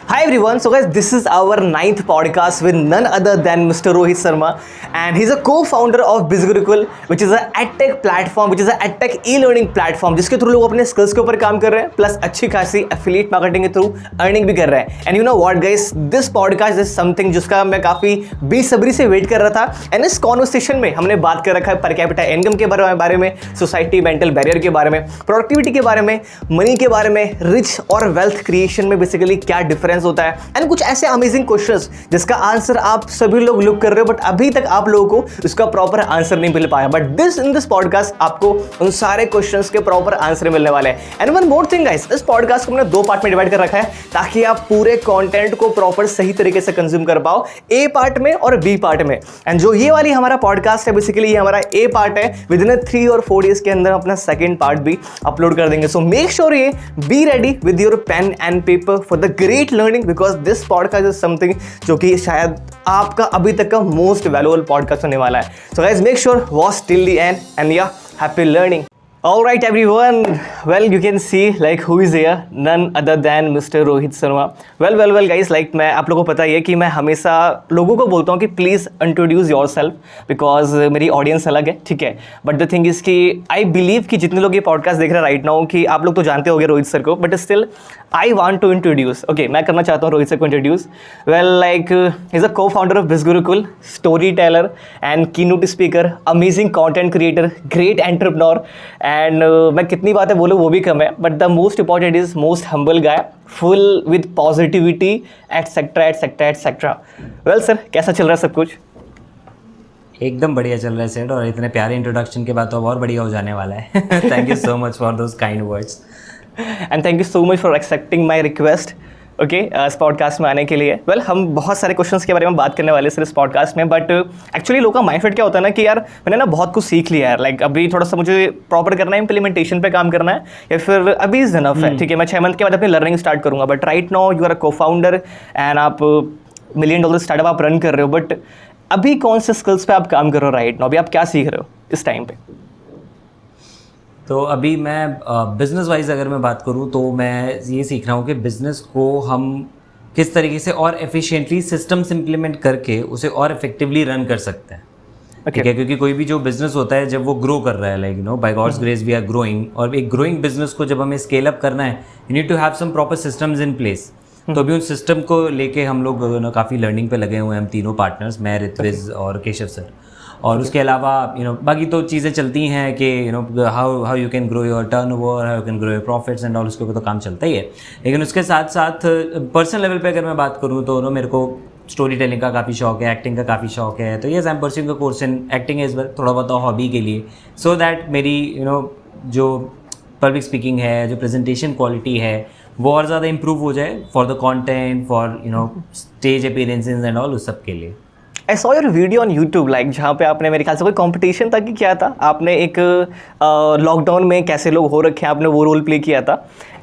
Hi everyone, so guys, this is our 9th podcast with none other than Mr. Rohit Sharma, and he's a co-founder of BizGurukul, which is a edtech platform, which is a edtech e-learning platform, जिसके through लोग अपने skills के ऊपर काम कर रहे हैं, plus अच्छी खासी एफिलिएट मार्केटिंग के थ्रू अर्निंग भी कर रहे हैं. And you know what guys, this podcast is something जिसका मैं काफी बेसब्री से वेट कर रहा था. एंड इस कॉन्वर्सेशन में हमने बात कर रखा है पर कैपिटा इनकम के बारे में, सोसाइटी मेंटल बैरियर के बारे में, प्रोडक्टिविटी के बारे में, मनी के बारे में, रिच और वेल्थ क्रिएशन में बेसिकली क्या डिफरेंस होता है, एंड कुछ ऐसे अमेजिंग क्वेश्चंस जिसका आंसर आप सभी लोग लुक कर रहे हो बट अभी तक आप लोगों को उसका प्रॉपर आंसर नहीं मिल पाया. बट इन दिस पॉडकास्ट आपको उन सारे क्वेश्चंस के प्रॉपर आंसर मिलने वाले हैं. And one more thing guys, इस पॉडकास्ट को हमने 2 पार्ट में डिवाइड कर रखा है ताकि आप पूरे कंटेंट को प्रॉपर सही तरीके से कंज्यूम कर पाओ, ए पार्ट में और बी पार्ट में. एंड जो ये वाली हमारा पॉडकास्ट है बेसिकली ये हमारा ए पार्ट है. विद इन 3 और 4 डेज के अंदर अपना सेकंड पार्ट भी अपलोड कर देंगे. So make sure you be ready with your pen and paper for the great learning, because this podcast is something जो कि शायद आपका अभी तक का मोस्ट वैल्यूएबल पॉडकास्ट होने वाला है. So guys make sure watch till the end and yeah happy learning. All right everyone, well you can see like who is here, none other than Mr. Rohit Sharma. Well guys, like मैं आप लोगों को पता ही है कि मैं हमेशा लोगों को बोलता हूँ कि please introduce your self because मेरी ऑडियंस अलग है, ठीक है. बट द थिंग इज़ कि आई बिलीव कि जितने लोग ये पॉडकास्ट देख रहे हैं राइट नाउ कि आप लोग तो जानते होंगे रोहित सर को, but still I want to introduce. Okay, मैं करना चाहता हूँ रोहित सर को introduce. Well like is a को founder of BizGurukul, storyteller and keynote speaker, amazing content creator, great entrepreneur. And मैं कितनी बातें बोलूँ वो भी कम है, but the most important is most humble guy, full with positivity etcetera etcetera etcetera. Well sir, कैसा चल रहा है सब कुछ? एकदम बढ़िया चल रहा है सेट, और इतने प्यारे इंट्रोडक्शन के बाद तो और बढ़िया हो जाने वाला है. Thank you so much for those kind words and thank you so much for accepting my request okay इस पॉडकास्ट में आने के लिए. वेल हम बहुत सारे क्वेश्चंस के बारे में बात करने वाले हैं सर इस पॉडकास्ट में, बट एक्चुअली लोगों का माइंडसेट क्या होता है ना कि यार मैंने ना बहुत कुछ सीख लिया है, लाइक अभी थोड़ा सा मुझे प्रॉपर करना है, इम्प्लीमेंटेशन पे काम करना है, या फिर अभी इज इनफ है, ठीक है, मैं 6 मंथ के बाद अपनी लर्निंग स्टार्ट करूँगा. But right now you are a को फाउंडर एंड आप $1 मिलियन स्टार्टअप आप रन कर रहे हो. बट अभी कौन से स्किल्स पे आप काम कर रहे हो राइट नाउ, अभी आप क्या सीख रहे हो इस टाइम पे? तो अभी मैं बिज़नेस वाइज अगर मैं बात करूँ तो मैं ये सीख रहा हूँ कि बिज़नेस को हम किस तरीके से और एफिशिएंटली सिस्टम्स इम्प्लीमेंट करके उसे और इफेक्टिवली रन कर सकते हैं. ठीक है, क्योंकि कोई भी जो बिजनेस होता है जब वो ग्रो कर रहा है, like by God's grace we are growing, और एक ग्रोइंग बिजनेस को जब हमें स्केल अप करना है you need to have some proper systems in place. तो अभी उन सिस्टम को लेके हम लोग काफ़ी लर्निंग पे लगे हुए हैं, हम तीनों पार्टनर्स, मैं, ऋत्विज और केशव सर. और उसके अलावा बाकी तो चीज़ें चलती हैं कि how you can grow your turnover, how you can grow your profits and all, उसके ऊपर तो काम चलता ही है. लेकिन उसके साथ साथ पर्सनल लेवल पे अगर मैं बात करूँ तो मेरे को स्टोरी टेलिंग का काफ़ी शौक है, एक्टिंग का काफ़ी शौक है. तो yes I am pursuing a course in acting as well, थोड़ा बहुत हॉबी के लिए, सो दैट मेरी जो पब्लिक स्पीकिंग है, जो प्रेजेंटेशन क्वालिटी है वो और ज़्यादा इंप्रूव हो जाए for the content, for stage appearances and all, उस सब के लिए. I saw your video on YouTube, like जहाँ पे आपने मेरे ख्याल से कोई कंपटीशन था कि क्या था, आपने एक लॉकडाउन में कैसे लोग हो रखे हैं आपने वो रोल प्ले किया था,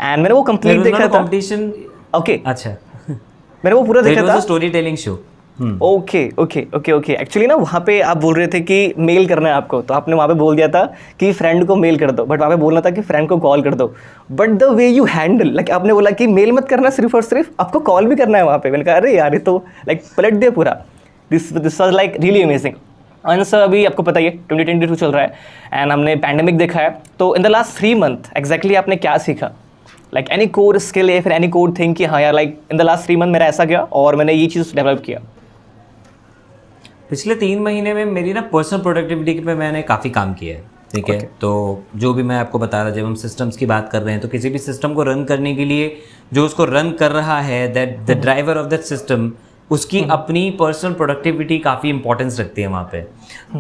एंड मैंने वो कंप्लीट देखा था. कंपटीशन? ओके, अच्छा. मैंने वो पूरा देखा था. Story telling show. Okay. Actually ना वहाँ पे आप बोल रहे थे कि मेल करना है आपको, तो आपने वहाँ पे बोल दिया था कि फ्रेंड को मेल कर दो, बट वहाँ पे बोलना था कि फ्रेंड को कॉल कर दो. But the way you handle, like आपने बोला कि मेल मत करना सिर्फ और सिर्फ, आपको कॉल भी करना है वहाँ पे. मैंने कहा अरे यार ये तो लाइक पलट दिया पूरा. This was like really amazing. And sir अभी आपको पता ही है 2022 चल रहा है एंड हमने पैंडेमिक देखा है. तो in the last 3 month exactly आपने क्या सीखा, लाइक एनी कोर स्किल या फिर एनी कोर थिंग कि हाँ यार like in the last 3 month मेरा ऐसा गया और मैंने ये चीज़ डेवलप किया? पिछले 3 महीने में मेरी ना पर्सनल प्रोडक्टिविटी पे मैंने काफ़ी काम किया है. ठीक है, तो जो भी मैं आपको बता रहा, जब हम सिस्टम्स की बात कर रहे हैं तो किसी भी सिस्टम को रन करने के लिए जो उसको रन कर रहा है, that the driver of that system, उसकी अपनी पर्सनल प्रोडक्टिविटी काफ़ी इंपॉर्टेंस रखती है वहाँ पे.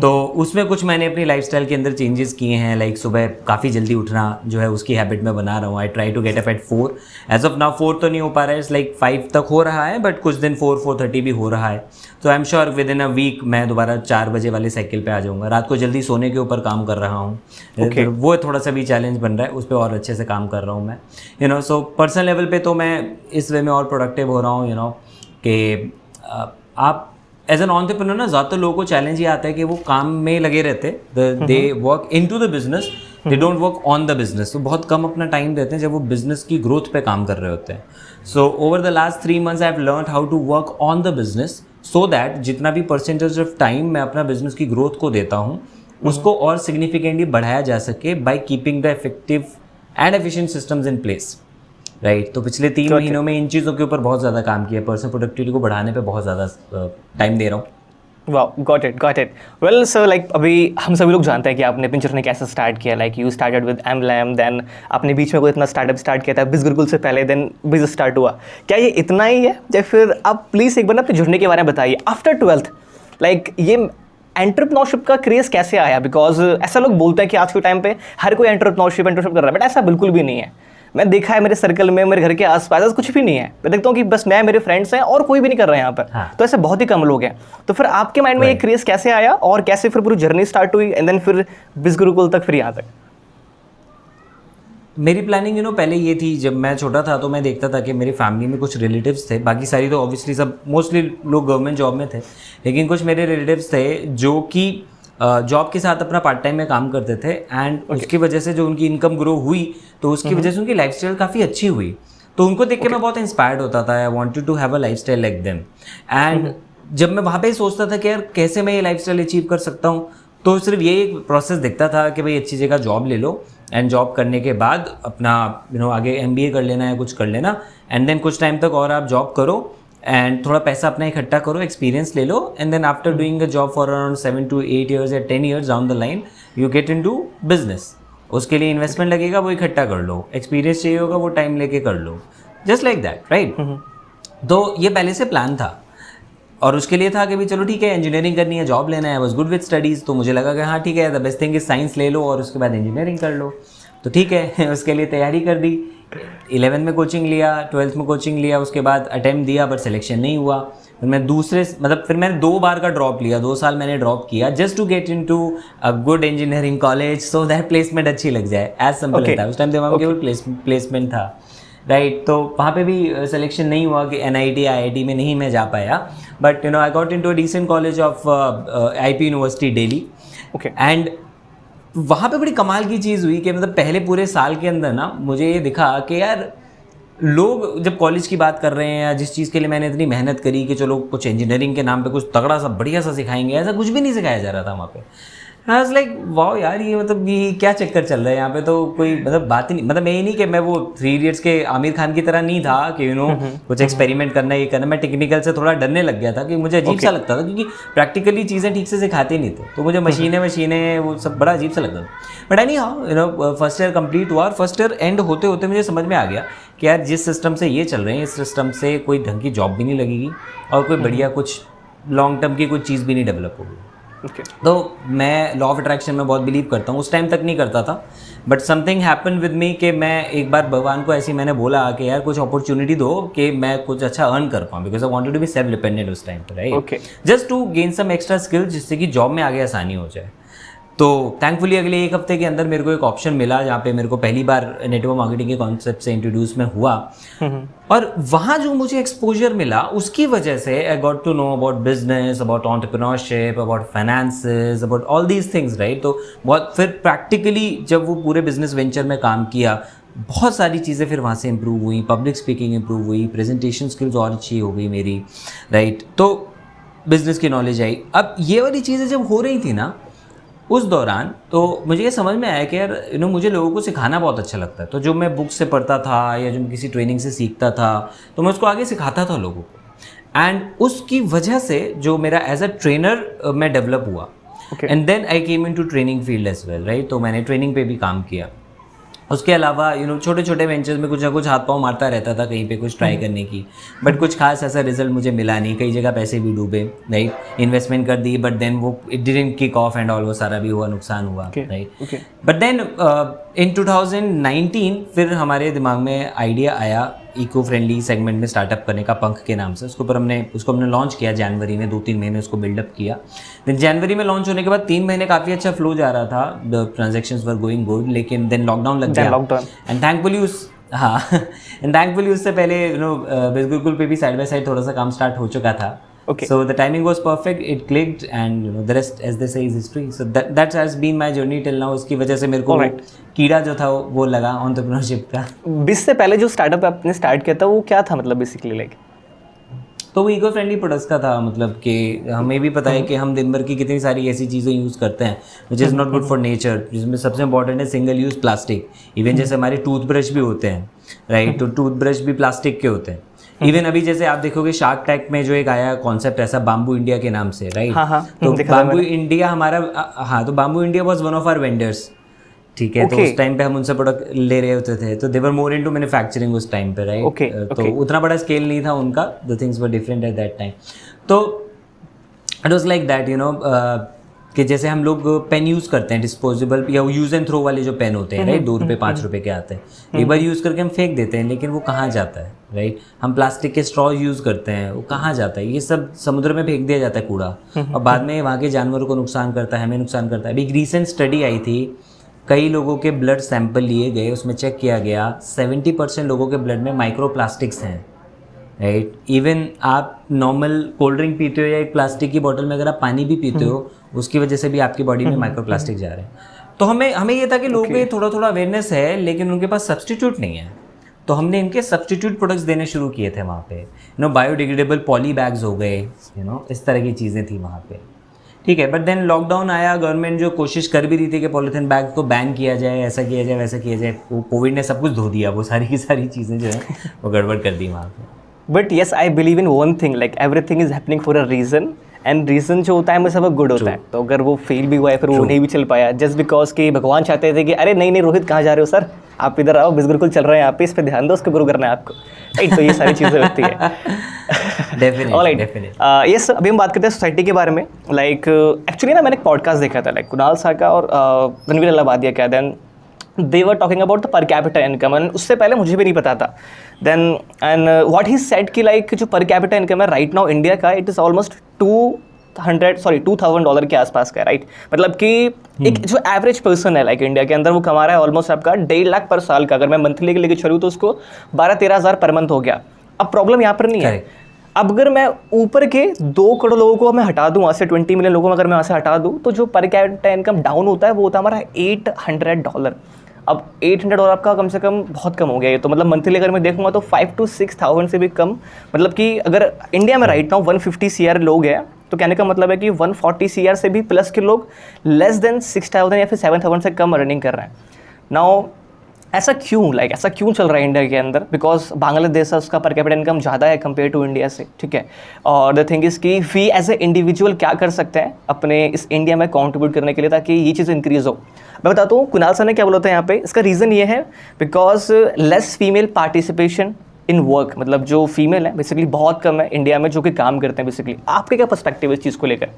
तो उसमें कुछ मैंने अपनी लाइफस्टाइल के अंदर चेंजेस किए हैं, लाइक सुबह काफ़ी जल्दी उठना जो है उसकी हैबिट में बना रहा हूँ. I try to get up at 4. As of now 4 तो नहीं हो पा रहा है, इट्स लाइक 5 तक हो रहा है, बट कुछ दिन 4-4:30 भी हो रहा है. तो I am sure within a week मैं दोबारा 4 बजे वाले साइकिल पे आ जाऊँगा. रात को जल्दी सोने के ऊपर काम कर रहा हूँ. वो थोड़ा सा भी चैलेंज बन रहा है, उस पर और अच्छे से काम कर रहा हूँ मैं. सो पर्सनल लेवल पे तो मैं इस वे में और प्रोडक्टिव हो रहा हूँ कि आप एज एन एंटरप्रेन्योर ना ज़्यादातर लोगों को चैलेंज ये आता है कि वो काम में लगे रहते, they work into the business, they don't work on the business. तो बहुत कम अपना टाइम देते हैं जब वो बिजनेस की ग्रोथ पे काम कर रहे होते हैं। So over the last 3 months I have learn how to work on the business so that जितना भी परसेंटेज ऑफ टाइम मैं अपना बिजनेस की ग्रोथ को देता हूँ उसको और सिग्निफिकेंटली बढ़ाया जा सके by keeping the effective and efficient systems in place, right. तो पिछले 3 महीनों में इन चीज़ों के ऊपर बहुत ज़्यादा काम किया, पर्सनल प्रोडक्टिविटी को बढ़ाने पे बहुत ज़्यादा टाइम दे रहा हूँ। वाह, got it. Well sir, like अभी हम सभी लोग जानते हैं कि आपने अपनी जर्नी कैसे स्टार्ट किया। Like you started with MLM, then आपने बीच में कोई इतना स्टार्टअप स्टार्ट किया था बिज़गुरुकुल से पहले, देन बिजनेस स्टार्ट हुआ। क्या ये इतना ही है या फिर आप प्लीज़ एक बार ना अपनी जर्नी के बारे में बताइए आफ्टर 12th। लाइक ये एंटरप्रेन्योरशिप का क्रेज़ कैसे आया? बिकॉज ऐसा लोग बोलते हैं कि आज के टाइम पे हर कोई एंटरप्रेन्योरशिप कर रहा है, बट ऐसा बिल्कुल भी नहीं है। मैं देखा है मेरे सर्कल में, मेरे घर के आसपास ऐसा कुछ भी नहीं है। मैं देखता हूँ कि बस मैं, मेरे फ्रेंड्स हैं और कोई भी नहीं कर रहा है यहाँ पर। हाँ। तो ऐसे बहुत ही कम लोग हैं। तो फिर आपके माइंड में ये क्रेज़ कैसे आया और कैसे फिर पूरी जर्नी स्टार्ट हुई एंड देन फिर बिज़गुरुकुल तक, फिर यहाँ तक? मेरी प्लानिंग पहले ये थी, जब मैं छोटा था तो मैं देखता था कि मेरी फैमिली में कुछ रिलेटिव्स थे, बाकी सारी तो ऑब्वियसली सब मोस्टली लोग गवर्नमेंट जॉब में थे, लेकिन कुछ मेरे रिलेटिव्स थे जो कि जॉब के साथ अपना पार्ट टाइम में काम करते थे एंड उसकी वजह से जो उनकी इनकम ग्रो हुई तो उसकी वजह से उनकी लाइफस्टाइल काफ़ी अच्छी हुई। तो उनको देख के मैं बहुत इंस्पायर्ड होता था। I wanted to have a lifestyle like them. And जब मैं वहाँ पे सोचता था कि यार कैसे मैं ये लाइफस्टाइल अचीव कर सकता हूँ, तो सिर्फ ये एक प्रोसेस दिखता था कि भाई अच्छी जगह जॉब ले लो एंड जॉब करने के बाद अपना आगे MBA कर लेना या कुछ कर लेना एंड देन कुछ टाइम तक और आप जॉब करो एंड थोड़ा पैसा अपना इकट्ठा करो, एक्सपीरियंस ले लो and then after doing a job for around 7 to 8 years या 10 years down the line you get into business. उसके लिए इन्वेस्टमेंट लगेगा, वो इकट्ठा कर लो, एक्सपीरियंस चाहिए होगा, वो टाइम लेके कर लो, जस्ट लाइक दैट, राइट। तो ये पहले से प्लान था और उसके लिए था कि भी चलो ठीक है इंजीनियरिंग करनी है, जॉब लेना है, वाज गुड विद स्टडीज़। तो मुझे लगा कि हाँ ठीक है, the best thing is science ले लो और उसके बाद इंजीनियरिंग कर लो। तो ठीक है उसके लिए तैयारी कर दी। 11th में कोचिंग लिया, 12th में कोचिंग लिया, उसके बाद अटेम्प्ट दिया बट सिलेक्शन नहीं हुआ। फिर मैं फिर मैंने 2 बार का ड्रॉप लिया, 2 साल मैंने ड्रॉप किया just to get into a good engineering college so that placement अच्छी लग जाए। एज सिंपल था। उस टाइम दिमाग में केवल प्लेसमेंट था, राइट। तो वहाँ पे भी सिलेक्शन नहीं हुआ कि NIT IIT में नहीं मैं जा पाया, but I got into a decent college of IP university Delhi. And वहाँ पे बड़ी कमाल की चीज़ हुई कि मतलब पहले पूरे साल के अंदर ना मुझे ये दिखा कि यार लोग जब कॉलेज की बात कर रहे हैं या जिस चीज़ के लिए मैंने इतनी मेहनत करी कि चलो कुछ इंजीनियरिंग के नाम पे कुछ तगड़ा सा बढ़िया सा सिखाएंगे, ऐसा कुछ भी नहीं सिखाया जा रहा था वहाँ पे। आई वाज लाइक वाओ यार, ये मतलब ये क्या चक्कर चल रहा है यहाँ पे। तो कोई मतलब बात ही नहीं, मतलब मैं ये नहीं कि मैं वो 3 Idiots के आमिर खान की तरह नहीं था कि कुछ एक्सपेरिमेंट करना ये करना। मैं टेक्निकल से थोड़ा डरने लग गया था कि मुझे अजीब सा लगता था क्योंकि प्रैक्टिकली चीज़ें ठीक से सिखाते नहीं थे, तो मुझे मशीनें वो सब बड़ा अजीब सा लगता था। But any how first year complete हुआ और फर्स्ट ईयर एंड होते होते मुझे समझ में आ गया कि यार जिस सिस्टम से ये चल रहे हैं इस सिस्टम से कोई ढंग की जॉब भी नहीं लगेगी और कोई बढ़िया कुछ लॉन्ग टर्म की कुछ चीज़ भी नहीं डेवलप होगी। तो मैं लॉ ऑफ अट्रैक्शन में बहुत बिलीव करता हूँ। उस टाइम तक नहीं करता था, but something happen with me कि मैं एक बार भगवान को ऐसे मैंने बोला कि यार कुछ अपॉर्चुनिटी दो कि मैं कुछ अच्छा अर्न कर पाऊँ, because I wanted to be self dependent उस टाइम पर, right. Just to gain some extra skills जिससे कि जॉब में आगे आसानी हो जाए। तो थैंकफुली अगले 1 हफ्ते के अंदर मेरे को एक ऑप्शन मिला जहाँ पे मेरे को पहली बार नेटवर्क मार्केटिंग के कॉन्सेप्ट से इंट्रोड्यूस में हुआ और वहाँ जो मुझे एक्सपोजर मिला उसकी वजह से I got to know about business, about entrepreneurship, about finances, about all these things, right. तो बहुत फिर प्रैक्टिकली जब वो पूरे बिजनेस वेंचर में काम किया बहुत सारी चीज़ें फिर वहाँ से इम्प्रूव हुई, पब्लिक स्पीकिंग इम्प्रूव हुई, प्रेजेंटेशन स्किल्स और अच्छी हो गई मेरी, राइट। तो बिजनेस की नॉलेज आई। अब ये वाली चीज़ें जब हो रही थी ना उस दौरान तो मुझे ये समझ में आया कि यार मुझे लोगों को सिखाना बहुत अच्छा लगता है। तो जो मैं बुक से पढ़ता था या जो मैं किसी ट्रेनिंग से सीखता था तो मैं उसको आगे सिखाता था लोगों को एंड उसकी वजह से जो मेरा एज अ ट्रेनर मैं डेवलप हुआ and then I came in to training field as well, right. तो मैंने ट्रेनिंग पे भी काम किया। उसके अलावा छोटे छोटे वेंचर्स में कुछ ना कुछ हाथ पाँव मारता रहता था कहीं पे कुछ ट्राई करने की, बट कुछ खास ऐसा रिजल्ट मुझे मिला नहीं। कई जगह पैसे भी डूबे, राइट। इन्वेस्टमेंट कर दी बट देन वो it didn't kick off and all, वो सारा भी हुआ, नुकसान हुआ, राइट। बट देन इन 2019 फिर हमारे दिमाग में आइडिया आया इको फ्रेंडली सेगमेंट में स्टार्टअप करने का, पंख के नाम से। उसको हमने लॉन्च किया जनवरी में, 2-3 महीने उसको बिल्डअप किया। देन जनवरी में लॉन्च होने के बाद 3 महीने काफ़ी अच्छा फ्लो जा रहा था, the transactions were going good, लेकिन देन लॉकडाउन लग गया एंड थैंकफुली उससे पहले बिज़गुरुकुल पे भी साइड बाय साइड थोड़ा सा काम स्टार्ट हो चुका था। Okay. So the timing was perfect, it clicked, and the rest, as they say, is history. So that has been my journey till now. उसकी वजह से मेरे को वो कीड़ा जो था वो लगा एंटरप्रेन्योरशिप का। 20 से पहले जो स्टार्टअप आपने स्टार्ट किया था वो क्या था, मतलब बेसिकली लाइक? तो वो इको फ्रेंडली प्रोडक्ट्स का था, मतलब कि हमें भी पता है कि हम दिन भर की कितनी सारी ऐसी चीज़ें यूज़ करते हैं which is not good for nature, जिसमें सबसे इंपॉर्टेंट है सिंगल यूज़ प्लास्टिक। इवन जैसे हमारे टूथब्रश भी होते हैं, राइट, तो टूथब्रश भी प्लास्टिक के होते हैं। इवन अभी जैसे आप देखोगे शार्क टैंक में जो एक आया कॉन्सेप्ट ऐसा बाम्बू इंडिया के नाम से, राइट, तो बाम्बू इंडिया हमारा, हाँ, तो Bamboo India was one of our vendors, ठीक है। तो उस टाइम पे हम उनसे प्रोडक्ट ले रहे होते थे, तो दे वर मोर इनटू मैन्युफैक्चरिंग उस टाइम पे, राइट। तो उतना बड़ा स्केल नहीं था उनका, the things were different at that time. तो इट वाज लाइक दैट, कि जैसे हम लोग पेन यूज़ करते हैं डिस्पोजेबल या यूज़ एंड थ्रो वाले जो पेन होते हैं, राइट, 2 रुपये 5 रुपये के आते हैं, एक बार यूज़ करके हम फेंक देते हैं, लेकिन वो कहाँ जाता है, राइट। हम प्लास्टिक के स्ट्रॉ यूज़ करते हैं, वो कहाँ जाता है, ये सब समुद्र में फेंक दिया जाता है कूड़ा, और बाद में वहाँ के जानवरों को नुकसान करता है, हमें नुकसान करता है। अभी एक रिसेंट स्टडी आई थी, कई लोगों के ब्लड सैंपल लिए गए, उसमें चेक किया गया 70% लोगों के ब्लड में माइक्रो प्लास्टिक्स हैं, राइट। इवन आप नॉर्मल कोल्ड ड्रिंक पीते हो या एक प्लास्टिक की बोतल में अगर आप पानी भी पीते हो, उसकी वजह से भी आपकी बॉडी में माइक्रो प्लास्टिक जा रहे हैं। तो हमें ये था कि लोगों को थोड़ा थोड़ा अवेयरनेस है, लेकिन उनके पास सब्सटीट्यूट नहीं है, तो हमने इनके सब्सटीट्यूट प्रोडक्ट्स देने शुरू किए थे वहाँ पे। बायोडिग्रेडेबल पॉली बैग्स हो गए, इस तरह की चीज़ें थी वहाँ पे, ठीक है। बट देन लॉकडाउन आया, गवर्नमेंट जो कोशिश कर भी रही थी कि पॉलीथीन बैग को बैन किया जाए, ऐसा किया जाए, वैसा किया जाए, वो कोविड ने सब कुछ धो दिया, वो सारी की सारी चीज़ें जो है वो गड़बड़ कर दी वहाँ पे। But yes, I believe in one thing, like everything is happening for a reason, and reason जो होता है हमें सब गुड होता है। तो अगर वो फेल भी हुआ है, फिर वो नहीं भी चल पाया, जस्ट बिकॉज कि भगवान चाहते थे कि अरे नहीं रोहित कहाँ जा रहे हो सर, आप इधर आओ, बिल्कुल चल रहे हैं यहाँ पे, इस पर ध्यान दो, उसको गुरु करना है आपको, राइट। तो ये सारी चीज़ें होती है। यस, अभी हम बात करते हैं सोसाइटी के बारे में। लाइक एक्चुअली ना मैंने एक पॉडकास्ट देखा था, लाइक कुणाल सा का और रणवीर अलाहाबादिया का, then they were talking about the per capita income, and उससे पहले मुझे भी नहीं पता था। then and what he said कि like जो per capita income है right now इंडिया का, it is almost $2,000 के आसपास का है, राइट। मतलब कि एक जो एवरेज पर्सन है लाइक इंडिया के अंदर, वो कमा रहा है ऑलमोस्ट आपका 1.5 लाख पर साल का। अगर मैं मंथली के लेके चलूँ तो उसको 12-13 हज़ार पर मंथ हो गया। अब प्रॉब्लम यहाँ पर नहीं है, अब अगर मैं ऊपर के 2 करोड़ लोगों को मैं हटा दूँ, वहाँ से 20 मिलियन लोगों को अगर मैं वहाँ से हटा दूँ, तो जो पर कैपिटा इनकम डाउन होता है वो होता है हमारा $800। अब $800 आपका कम से कम बहुत कम हो गया ये तो, मतलब मंथली अगर मैं देखूंगा तो 5,000 to 6,000 से भी कम। मतलब कि अगर इंडिया में राइट नाउ 150 CR लोग हैं, तो कहने का मतलब है कि 140 CR से भी प्लस के लोग लेस देन 6,000 या फिर 7,000 से कम अर्निंग कर रहे हैं। नाउ ऐसा क्यों, लाइक ऐसा क्यों चल रहा है इंडिया के अंदर? बिकॉज बांग्लादेश है, उसका पर कैपिटा इनकम ज़्यादा है कंपेयर टू इंडिया से, ठीक है। और द थिंग इज़ कि वी एज ए इंडिविजुअल क्या कर सकते हैं अपने इस इंडिया में कॉन्ट्रीब्यूट करने के लिए ताकि ये चीज़ इंक्रीज़ हो। मैं बताता हूँ कुणाल सर ने क्या बोला था यहाँ पे। इसका रीज़न ये है because less female participation in work, मतलब जो फीमेल है बेसिकली बहुत कम है इंडिया में जो कि काम करते हैं बेसिकली। आपके क्या पर्सपेक्टिव है इस चीज़ को लेकर?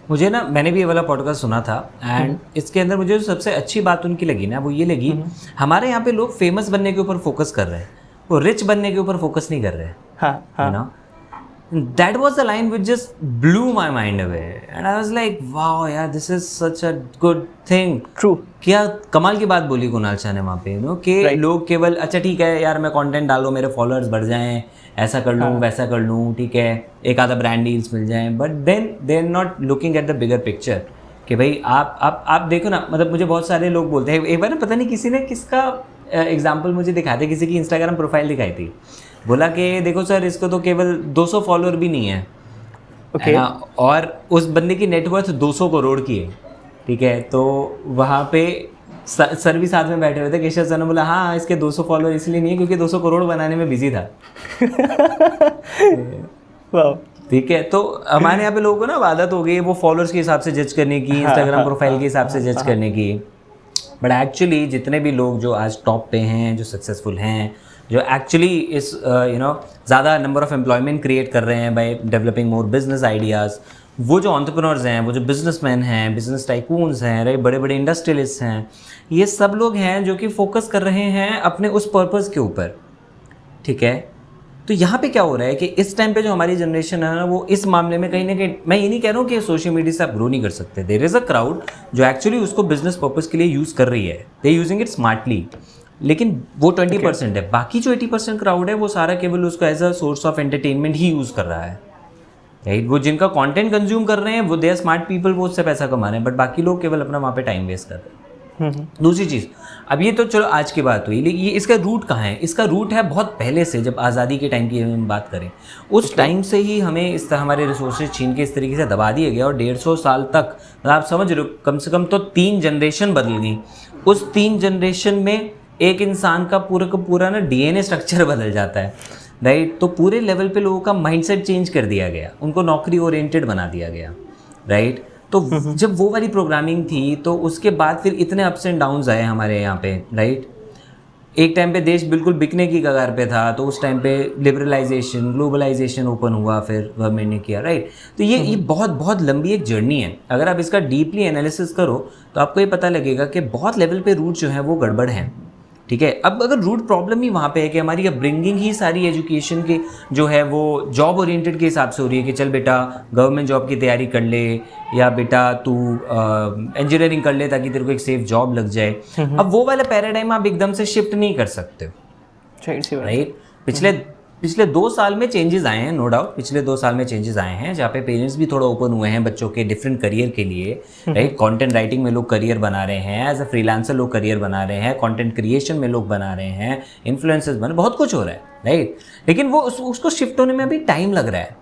मुझे ना, मैंने भी ये वाला पॉडकास्ट सुना था, एंड इसके अंदर मुझे जो सबसे अच्छी बात उनकी लगी ना, वो ये लगी, हमारे यहाँ पे लोग फेमस बनने के ऊपर फोकस कर रहे हैं, वो रिच बनने के ऊपर फोकस नहीं कर रहे हैं। हाँ। That was the line which just blew my mind away, and I was like, wow, yeah, this is such a good thing. True. क्या कमाल की बात बोली कुणाल शाह ने वहाँ पे, कि लोग केवल अच्छा ठीक है यार मैं कंटेंट डाल लूँ, मेरे फॉलोअर्स बढ़ जाएं, ऐसा कर लूँ, वैसा कर लूँ, ठीक है, एक आधा ब्रांड डील्स मिल जाएं, but then they are not looking at the bigger picture कि भाई आप देखो ना। मतलब मुझे बहुत सारे लोग बोलते हैं, एक बार ना पता नहीं किसी ने किसका एग्जाम्पल मुझे दिखाया था, किसी की इंस्टाग्राम प्रोफाइल दिखाई थी, बोला कि देखो सर इसको तो केवल 200 फॉलोअर भी नहीं है, okay. और उस बंदे की नेटवर्थ 200 करोड़ की है, ठीक है। तो वहाँ पे सर भी साथ में बैठे हुए थे, केशव सर ने बोला हाँ इसके 200 फॉलोअर इसलिए नहीं है क्योंकि 200 करोड़ बनाने में बिजी था। ठीक है, तो हमारे यहाँ पे लोगों को ना आदत हो गई वो फॉलोअर्स के हिसाब से जज करने की, इंस्टाग्राम प्रोफाइल के हिसाब से जज करने की। बट एक्चुअली जितने भी लोग जो आज टॉप पे हैं, जो सक्सेसफुल हैं, जो एक्चुअली इस ज़्यादा नंबर ऑफ एम्प्लॉयमेंट क्रिएट कर रहे हैं by developing more business ideas, वो जो एंटरप्रेन्योर्स हैं, वो जो बिजनेसमैन हैं, बिजनेस टाइकून्स हैं, राइट, बड़े बड़े इंडस्ट्रियलिस्ट हैं, ये सब लोग हैं जो कि फोकस कर रहे हैं अपने उस पर्पस के ऊपर, ठीक है। तो यहाँ पे क्या हो रहा है कि इस टाइम पे जो हमारी जनरेशन है ना, वो इस मामले में कहीं ना कहीं, मैं ये नहीं कह रहा हूँ कि सोशल मीडिया से आप ग्रो नहीं कर सकते, देयर इज़ अ क्राउड जो एक्चुअली उसको बिजनेस पर्पस के लिए यूज़ कर रही है, दे यूजिंग इट स्मार्टली, लेकिन वो 20% है, बाकी जो 80% क्राउड है वो सारा केवल उसको as a source of entertainment ही यूज़ कर रहा है, राइट। वो जिनका कंटेंट कंज्यूम कर रहे हैं वो दे आर स्मार्ट पीपल, वो उससे पैसा कमा रहे हैं, बट बाकी लोग केवल अपना वहाँ पे टाइम वेस्ट कर रहे हैं। दूसरी चीज़, अब ये तो चलो आज की बात हुई, लेकिन ये इसका रूट कहाँ है? इसका रूट है बहुत पहले से, जब आज़ादी के टाइम की हम बात करें, उस टाइम से ही हमें इस तरह हमारे रिसोर्सेज छीन के इस तरीके से दबा दिया गया, और 150 साल तक, मतलब आप समझ रहे हो, कम से कम तो 3 जनरेशन बदल गई। उस 3 जनरेशन में एक इंसान का पूरा ना DNA स्ट्रक्चर बदल जाता है, राइट। तो पूरे लेवल पे लोगों का माइंडसेट चेंज कर दिया गया, उनको नौकरी ओरिएंटेड बना दिया गया, राइट। तो जब वो वाली प्रोग्रामिंग थी तो उसके बाद फिर इतने अप्स एंड डाउन्स आए हमारे यहाँ पे, राइट। एक टाइम पे देश बिल्कुल बिकने की कगार पे था, तो उस टाइम पे लिबरलाइजेशन, ग्लोबलाइजेशन ओपन हुआ, फिर गवर्नमेंट ने किया, राइट। तो ये बहुत बहुत लंबी एक जर्नी है। अगर आप इसका डीपली एनालिसिस करो तो आपको ये पता लगेगा कि बहुत लेवल पे रूट जो है वो गड़बड़ हैं, ठीक है। अब अगर रूट प्रॉब्लम ही वहाँ पे है कि हमारी अपब्रिंगिंग ही सारी एजुकेशन की जो है वो जॉब ओरिएंटेड के हिसाब से हो रही है कि चल बेटा गवर्नमेंट जॉब की तैयारी कर ले, या बेटा तू इंजीनियरिंग कर ले ताकि तेरे को एक सेफ जॉब लग जाए। अब वो वाला पैराडाइम आप एकदम से शिफ्ट नहीं कर सकते हो, राइट। पिछले 2 साल में चेंजेस आए हैं, नो डाउट, पिछले 2 साल में चेंजेस आए हैं, जहाँ पे पेरेंट्स भी थोड़ा ओपन हुए हैं बच्चों के डिफरेंट करियर के लिए, राइट। कंटेंट राइटिंग में लोग करियर बना रहे हैं, एज अ फ्रीलांसर लोग करियर बना रहे हैं, कंटेंट क्रिएशन में लोग बना रहे हैं, इन्फ्लुएंसर्स बना, बहुत कुछ हो रहा है, राइट। लेकिन वो उसको शिफ्ट होने में अभी टाइम लग रहा है।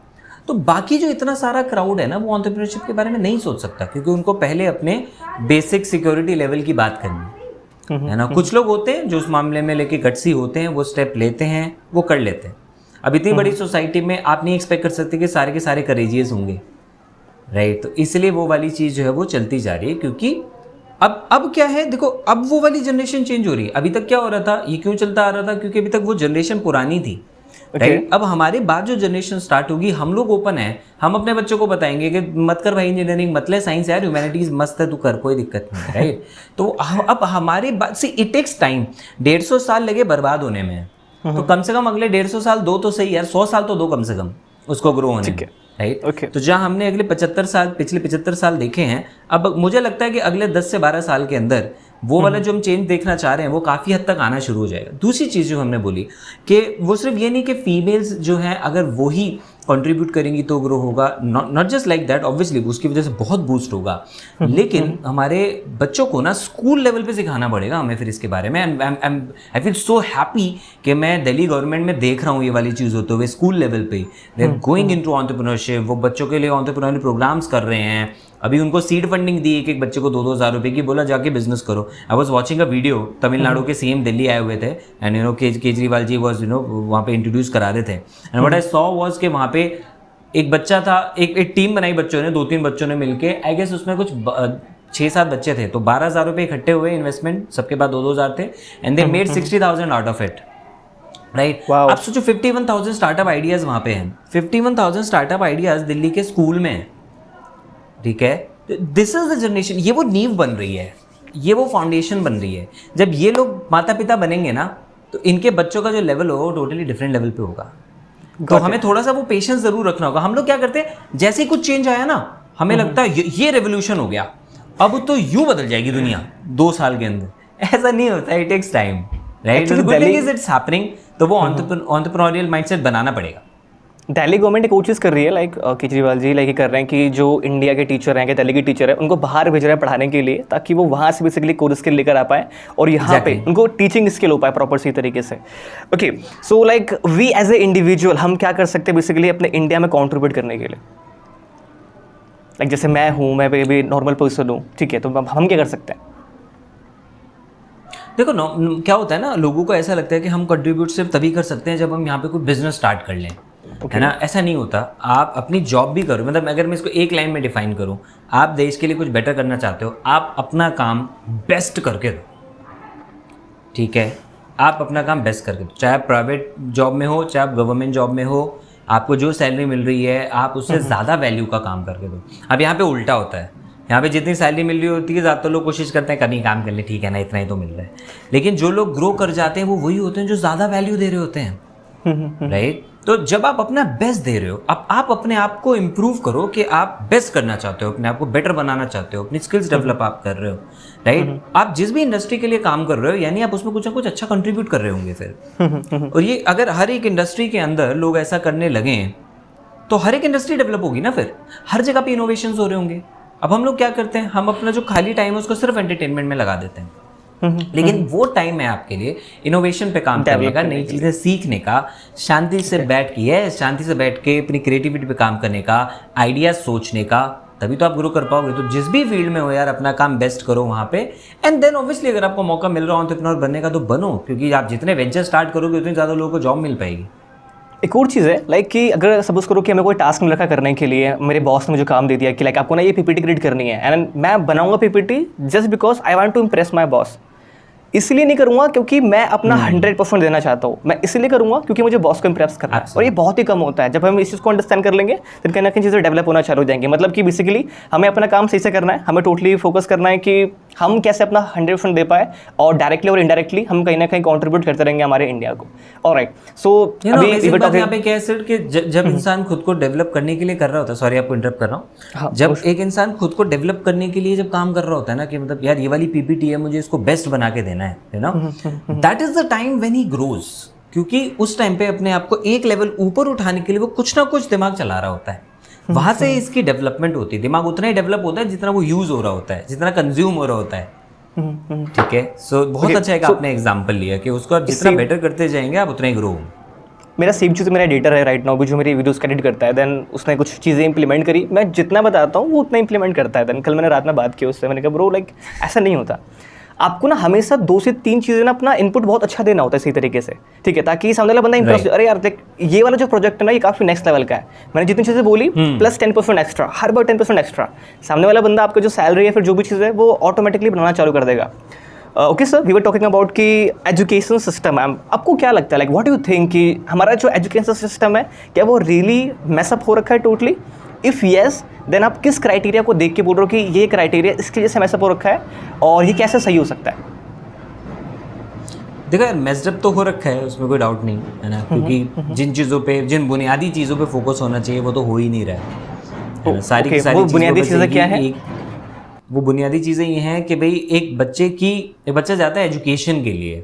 तो बाकी जो इतना सारा क्राउड है ना, वो एंटरप्रेन्योरशिप के बारे में नहीं सोच सकता, क्योंकि उनको पहले अपने बेसिक सिक्योरिटी लेवल की बात करनी है ना। कुछ लोग होते हैं जो उस मामले में लेके गट्सी होते हैं, वो स्टेप लेते हैं, वो कर लेते हैं। अब इतनी बड़ी सोसाइटी में आप नहीं एक्सपेक्ट कर सकते कि सारे के सारे करेजियस होंगे, राइट। तो इसलिए वो वाली चीज़ जो है वो चलती जा रही है, क्योंकि अब क्या है, देखो अब वो वाली जनरेशन चेंज हो रही है। अभी तक क्या हो रहा था, ये क्यों चलता आ रहा था, क्योंकि अभी तक वो जनरेशन पुरानी थी, राइट। अब हमारे बाद जो जनरेशन स्टार्ट होगी, हम लोग ओपन है, हम अपने बच्चों को बताएंगे कि मत कर भाई इंजीनियरिंग, मत ले साइंस, यार ह्यूमैनिटीज मस्त है, तू कर, कोई दिक्कत नहीं है, राइट। तो अब हमारे बाद से इट टेक्स टाइम, 150 साल लगे बर्बाद होने में, तो कम से कम अगले 150 साल दो तो सही यार, 100 साल तो दो कम से कम उसको ग्रो होने में, राइट। तो जहाँ हमने अगले 75 साल, पिछले 75 साल देखे हैं, अब मुझे लगता है कि अगले 10 से 12 साल के अंदर वो वाला जो हम चेंज देखना चाह रहे हैं वो काफ़ी हद तक आना शुरू हो जाएगा। दूसरी चीज़ जो हमने बोली कि वो सिर्फ ये नहीं कि फीमेल्स जो हैं अगर वही कंट्रीब्यूट करेंगी तो ग्रो होगा, not just like that, obviously उसकी वजह से बहुत बूस्ट होगा, लेकिन हमारे बच्चों को ना स्कूल लेवल पे सिखाना पड़ेगा हमें फिर इसके बारे में। आई फील सो हैप्पी कि मैं दिल्ली गवर्नमेंट में देख रहा हूँ ये वाली चीज़ होते हुए स्कूल लेवल पे। They are going into entrepreneurship, वो बच्चों के लिए एंटरप्रेन्योरल प्रोग्राम्स कर रहे हैं। अभी उनको सीड फंडिंग दी, एक बच्चे को 2-2 हज़ार रुपये की, बोला जाके बिजनेस करो। I was watching a video, Tamil Nadu के सीएम दिल्ली आए हुए थे, एंड केजरीवाल जी वॉज वहाँ पे इंट्रोड्यूस करा रहे थे, and what I saw was के वहाँ पे एक बच्चा था, एक टीम बनाई बच्चों ने, 2-3 बच्चों ने मिलके, आई गेस उसमें कुछ 6-7 बच्चे थे, तो 12,000 रुपये इकट्ठे हुए इन्वेस्टमेंट, सबके पास 2-2 हज़ार थे, and they made 60,000 out of it, right. आप सोचो 51,000 स्टार्टअप आइडियाज़ वहाँ पे हैं, 51,000 स्टार्टअप आइडियाज़ दिल्ली के स्कूल में, ठीक है। दिस इज द जनरेशन, ये वो नींव बन रही है, ये वो फाउंडेशन बन रही है। जब ये लोग माता पिता बनेंगे ना, तो इनके बच्चों का जो लेवल होगा वो टोटली डिफरेंट लेवल पे होगा। तो हमें थोड़ा सा वो पेशेंस जरूर रखना होगा। हम लोग क्या करते हैं, जैसे ही कुछ चेंज आया ना, हमें लगता है ये रेवोल्यूशन हो गया, अब तो यूं बदल जाएगी दुनिया 2 साल के अंदर। ऐसा नहीं होता, it takes time, right. The good thing is it's happening. तो वो एंटरप्रेन्योरियल माइंडसेट बनाना पड़ेगा। दिल्ली गवर्नमेंट एक और चीज़ कर रही है, लाइक केजरीवाल जी लाइक कर रहे हैं कि जो इंडिया के टीचर हैं, दिल्ली के टीचर हैं, उनको बाहर भेज रहे हैं पढ़ाने के लिए, ताकि वो वहाँ से बेसिकली कोर स्किल लेकर आ पाए और यहाँ पे उनको टीचिंग स्किल हो पाए प्रॉपर सही तरीके से। Okay, so like we as a individual हम क्या कर सकते हैं बेसिकली अपने इंडिया में कॉन्ट्रीब्यूट करने के लिए? लाइक जैसे मैं हूँ, मैं भी नॉर्मल पर्सन हूँ, ठीक है, तो हम क्या कर सकते हैं? देखो क्या होता है ना, लोगों को ऐसा लगता है कि हम कंट्रीब्यूट सिर्फ तभी कर सकते हैं जब हम यहाँ पे कोई बिजनेस स्टार्ट कर लें, है ना। ऐसा नहीं होता। आप अपनी जॉब भी करो, मतलब अगर मैं इसको एक लाइन में डिफाइन करूँ, आप देश के लिए कुछ बेटर करना चाहते हो, आप अपना काम बेस्ट करके दो, ठीक है। आप अपना काम बेस्ट करके दो, चाहे आप प्राइवेट जॉब में हो, चाहे आप गवर्नमेंट जॉब में हो, आपको जो सैलरी मिल रही है आप उससे ज़्यादा वैल्यू का काम करके दो। अब यहाँ पे उल्टा होता है, यहाँ पे जितनी सैलरी मिल रही होती है ज़्यादातर लोग कोशिश करते हैं कहीं काम कर ले, ठीक है ना, इतना ही तो मिल रहा है। लेकिन जो लोग ग्रो कर जाते हैं वो वही होते हैं जो ज़्यादा वैल्यू दे रहे होते हैं, राइट। तो जब आप अपना बेस्ट दे रहे हो, आप अपने आप को इम्प्रूव करो कि आप बेस्ट करना चाहते हो, अपने आप को बेटर बनाना चाहते हो, अपनी स्किल्स डेवलप आप कर रहे हो, राइट। आप जिस भी इंडस्ट्री के लिए काम कर रहे हो, यानी आप उसमें कुछ ना कुछ अच्छा कंट्रीब्यूट कर रहे होंगे फिर। और ये अगर हर एक इंडस्ट्री के अंदर लोग ऐसा करने लगे तो हर एक इंडस्ट्री डेवलप होगी ना, फिर हर जगह पे इनोवेशंस हो रहे होंगे। अब हम लोग क्या करते हैं, हम अपना जो खाली टाइम है उसको सिर्फ एंटरटेनमेंट में लगा देते हैं, लेकिन वो टाइम है आपके लिए इनोवेशन पे काम करने का, नई चीजें सीखने का, शांति से बैठ के अपनी क्रिएटिविटी पे काम करने का, आइडियाज सोचने का, तभी तो आप ग्रो कर पाओगे। तो जिस भी फील्ड में हो यार, अपना काम बेस्ट करो वहाँ पे, एंड देन ऑब्वियसली अगर आपको मौका मिल रहा हो एंटरप्रेन्योर बनने का तो बनो, क्योंकि आप जितने वेंचर स्टार्ट करोगे उतनी ज़्यादा लोगों को जॉब मिल पाएगी। एक और चीज़ है लाइक कि अगर सपोज करो कि हमें कोई टास्क मिल रखा करने के लिए, मेरे बॉस ने मुझे काम दे दिया कि लाइक आपको ना ये पीपीटी क्रिएट करनी है, एंड मैं बनाऊंगा PPT just because I want to impress my boss. इसलिए नहीं करूंगा क्योंकि मैं अपना 100% देना चाहता हूँ, मैं इसलिए करूंगा क्योंकि मुझे बॉस को इम्प्रेस करना है। और ये बहुत ही कम होता है। जब हम इस चीज़ को अंडरस्टैंड कर लेंगे तो कहीं ना कहीं चीज़ें डेवलप होना चालू हो जाएंगी। मतलब कि बेसिकली हमें अपना काम सही से करना है, हमें टोटली फोकस करना है कि हम कैसे अपना 100% दे पाए, और डायरेक्टली और इनडायरेक्टली हम कहीं ना कहीं कॉन्ट्रीब्यूट करते रहेंगे हमारे इंडिया को। ऑलराइट, सो जब इंसान खुद को डेवलप करने के लिए कर रहा होता है, सॉरी आपको इंटरप्ट कर रहा हूँ, जब एक इंसान खुद को डेवलप करने के लिए जब काम कर रहा होता है ना, कि मतलब यार ये वाली पीपीटी है, मुझे इसको बेस्ट बना के देना है, you know, that is the time when he grows. क्योंकि उस टाइम पे अपने आप को एक लेवल ऊपर उठाने के लिए वो कुछ ना कुछ दिमाग चला रहा होता है, वहां से इसकी डेवलपमेंट होती है। दिमाग उतना ही डेवलप होता है जितना वो यूज हो रहा होता है, जितना कंज्यूम हो रहा होता है, ठीक है। सो बहुत अच्छा है कि आपने एग्जांपल लिया कि उसको आप जितना बेटर करते जाएंगे आप उतना ही ग्रो होंगे। मेरा सेम चीज़ मेरा एडिटर है राइट नाउ, जो मेरी वीडियोस एडिट करता है, देन उसने कुछ चीज़ें इंप्लीमेंट करी, मैं जितना बताता हूँ वो उतना इंप्लीमेंट करता है। देन कल मैंने रात में बात की उससे, मैंने कहा ब्रो लाइक ऐसा नहीं होता, आपको ना हमेशा 2 से 3 चीज़ें ना अपना इनपुट बहुत अच्छा देना होता है सही तरीके से, ठीक है, ताकि सामने वाला बंदा इंप्रेस, अरे यार देख ये वाला जो प्रोजेक्ट है ना ये काफ़ी नेक्स्ट लेवल का है, मैंने जितनी चीज़ें बोली प्लस 10% एक्स्ट्रा, हर बार 10% एक्स्ट्रा, सामने वाला बंदा आपका जो सैलरी है फिर जो भी चीज़ है वो ऑटोमेटिकली बनाना चालू कर देगा। Okay sir, we were talking about कि एजुकेशन सिस्टम, आपको क्या लगता है like what do you think कि हमारा जो एजुकेशन सिस्टम है क्या वो रियली मैसअप हो रखा है टोटली? इफ़ येस देन आप किस क्राइटेरिया को देख के बोल रहे हो कि ये क्राइटेरिया इसकी वजह से मैसअप हो रखा है और ये कैसे सही हो सकता है? देखो यार, मेस्डअप तो हो रखा है, उसमें कोई डाउट नहीं है ना, क्योंकि जिन चीज़ों पे, जिन बुनियादी चीज़ों पे फोकस होना चाहिए वो तो हो ही नहीं रहा है। सारी की सारी बुनियादी चीज़ें क्या है? वो बुनियादी चीज़ें ये हैं कि भाई एक बच्चा जाता है एजुकेशन के लिए,